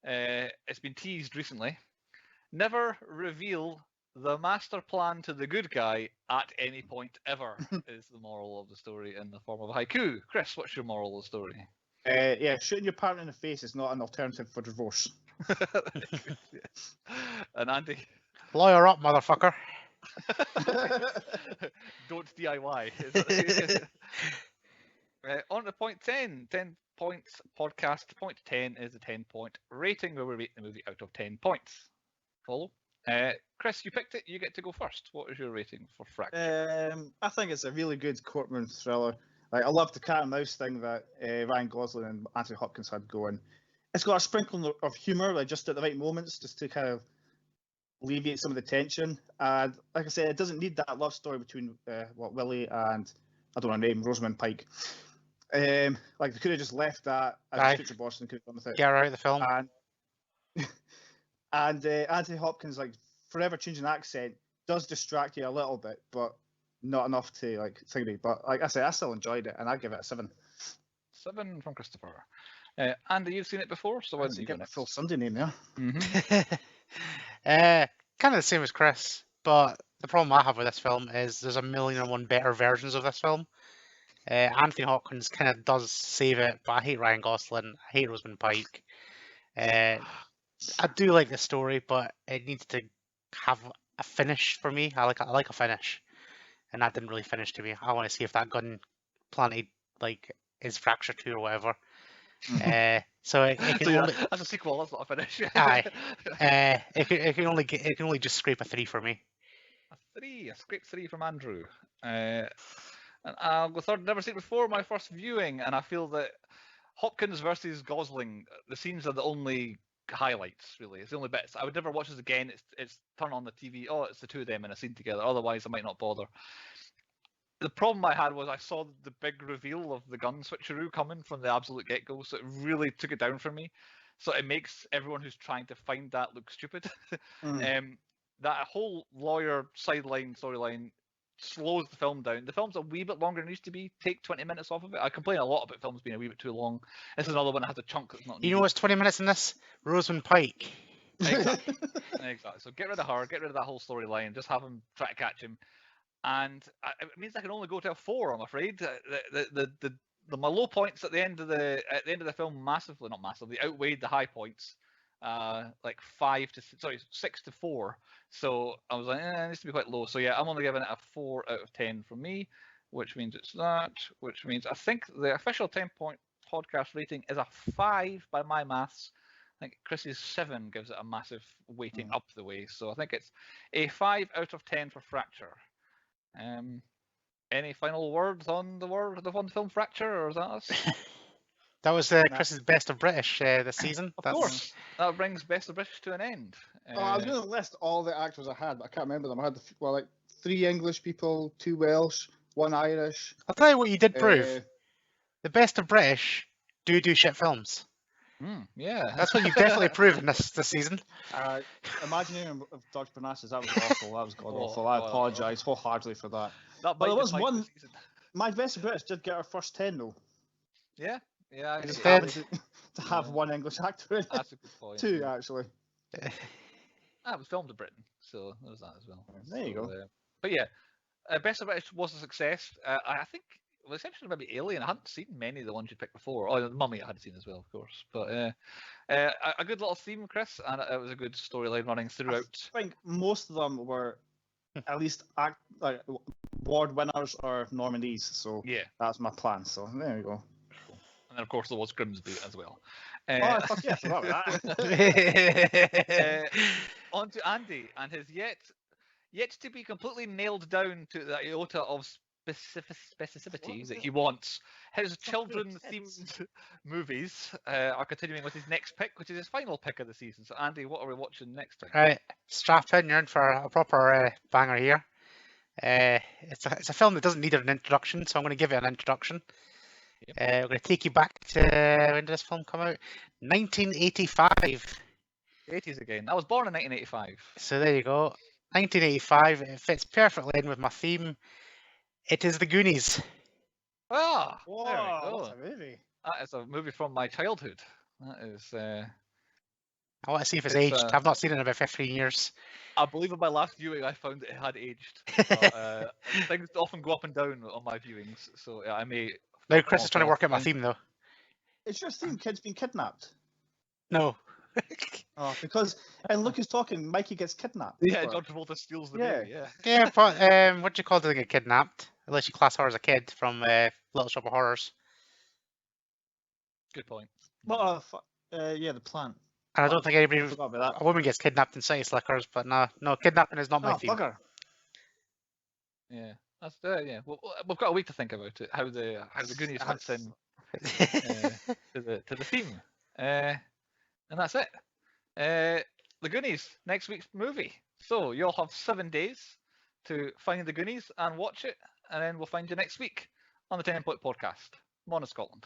It's been teased recently. Never reveal the master plan to the good guy at any point ever is the moral of the story in the form of a haiku. Chris, what's your moral of the story? Yeah, shooting your partner in the face is not an alternative for divorce. And Andy? Lawyer up, motherfucker. Don't DIY. On to point 10. 10 points podcast. Point 10 is a 10-point rating where we rate the movie out of 10 points. Follow? Chris, you picked it. You get to go first. What is your rating for Fracture? I think it's a really good courtroom thriller. Like I love the cat and mouse thing that Ryan Gosling and Anthony Hopkins had going. It's got a sprinkle of humour, like just at the right moments, just to kind of alleviate some of the tension. And like I said, it doesn't need that love story between Willie and I don't know her name, Rosamund Pike. Like they could have just left that. And future Boston could have done with it. Get her out of the film. And Anthony Hopkins, like forever changing accent, does distract you a little bit, but not enough to like think about. But like I said, I still enjoyed it, and I give it a 7. 7 from Christopher. Andy, you've seen it before, so why don't you get my full Sunday name there? Kind of the same as Chris, but the problem I have with this film is there's a million and one better versions of this film. Anthony Hopkins kind of does save it, but I hate Ryan Gosling. I hate Rosamund Pike. I do like the story, but it needs to have a finish for me. I like a finish, and that didn't really finish to me. I want to see if that gun planted like is Fracture 2 or whatever. So it can only, that's a sequel. That's not a finish. Aye. It can only just scrape a 3 for me. A scrape 3 from Andrew. And I'll go third. Never seen it before. My first viewing, and I feel that Hopkins versus Gosling, the scenes are the only highlights. Really, it's the only bits. I would never watch this again. It's turn on the TV. Oh, it's the two of them in a scene together. Otherwise, I might not bother. The problem I had was I saw the big reveal of the gun switcheroo coming from the absolute get-go, so it really took it down for me. So it makes everyone who's trying to find that look stupid. That whole lawyer sideline storyline slows the film down. The film's a wee bit longer than it used to be. Take 20 minutes off of it. I complain a lot about films being a wee bit too long. This is another one that has a chunk that's not needed. You know what's 20 minutes in this? Rosamund Pike. Exactly. So get rid of her, get rid of that whole storyline, just have him try to catch him. And it means I can only go to a 4, I'm afraid. My low points at the end of the film massively outweighed the high points, like 6 to 4. So I was like, it needs to be quite low. So yeah, I'm only giving it a 4 out of 10 from me, which means it's that. Which means I think the official 10-point podcast rating is a 5 by my maths. I think Chris's 7 gives it a massive weighting up the way. So I think it's a 5 out of 10 for Fracture. Any final words on the film Fracture, or is that us? That was Chris's Best of British this season. Of course, that brings Best of British to an end. I was going to list all the actors I had, but I can't remember them. I had like 3 English people, 2 Welsh, 1 Irish. I'll tell you what you did prove. The Best of British do shit films. Yeah, that's what you've definitely proven this season. Imagineering of Dodge Parnassus, that was awful. That was god awful. I apologise wholeheartedly for that. But there was one. My Best of British did get our first 10 though. Yeah. To have 1 English actor in it. That's a good point. 2 actually. It was filmed in Britain, so there was that as well. There you go. But yeah, Best of British was a success. I think. Well, essentially, maybe Alien. I hadn't seen many of the ones you picked before. Oh, the Mummy I hadn't seen as well, of course. But a good little theme, Chris, and it was a good storyline running throughout. I think most of them were at least award winners or nominees. So yeah, that's my plan. So there you go. And then, of course, there was Grimsby as well. Fuck yes, I love that. On to Andy and his yet to be completely nailed down to the iota of specificity that he wants. His children-themed movies are continuing with his next pick, which is his final pick of the season. So, Andy, what are we watching next time? Right, strap in. You're in for a proper banger here. It's a film that doesn't need an introduction, so I'm going to give it an introduction. Yep. We're going to take you back to when did this film come out? 1985. 80s again. I was born in 1985. So there you go. 1985. It fits perfectly in with my theme. It is The Goonies. Ah, Whoa, there we go. what a movie. That is a movie from my childhood. That is. I want to see if it's It's, aged. I've not seen it in about 15 years. I believe in my last viewing, I found it had aged. But, things often go up and down on my viewings, so I may. Now Chris is trying to work out my theme though. Is your theme kids being kidnapped? No. Oh, because and Luke is talking, Mikey gets kidnapped. Yeah, John Travolta steals the Yeah. baby. Yeah. Yeah, but what do you call doing a kidnapped? Unless you class her as a kid from Little Shop of Horrors. Good point. What yeah, the plant. And I don't think anybody, Forgot about a woman gets kidnapped in City Slickers, but no, kidnapping is not my that. theme. Oh, bugger. Yeah, that's yeah. Well, we've got a week to think about it. How the Goonies fits in to the theme, and that's it. The Goonies, next week's movie. So you'll have 7 days to find the Goonies and watch it, and then we'll find you next week on the 10 Point Podcast. Mona Scotland.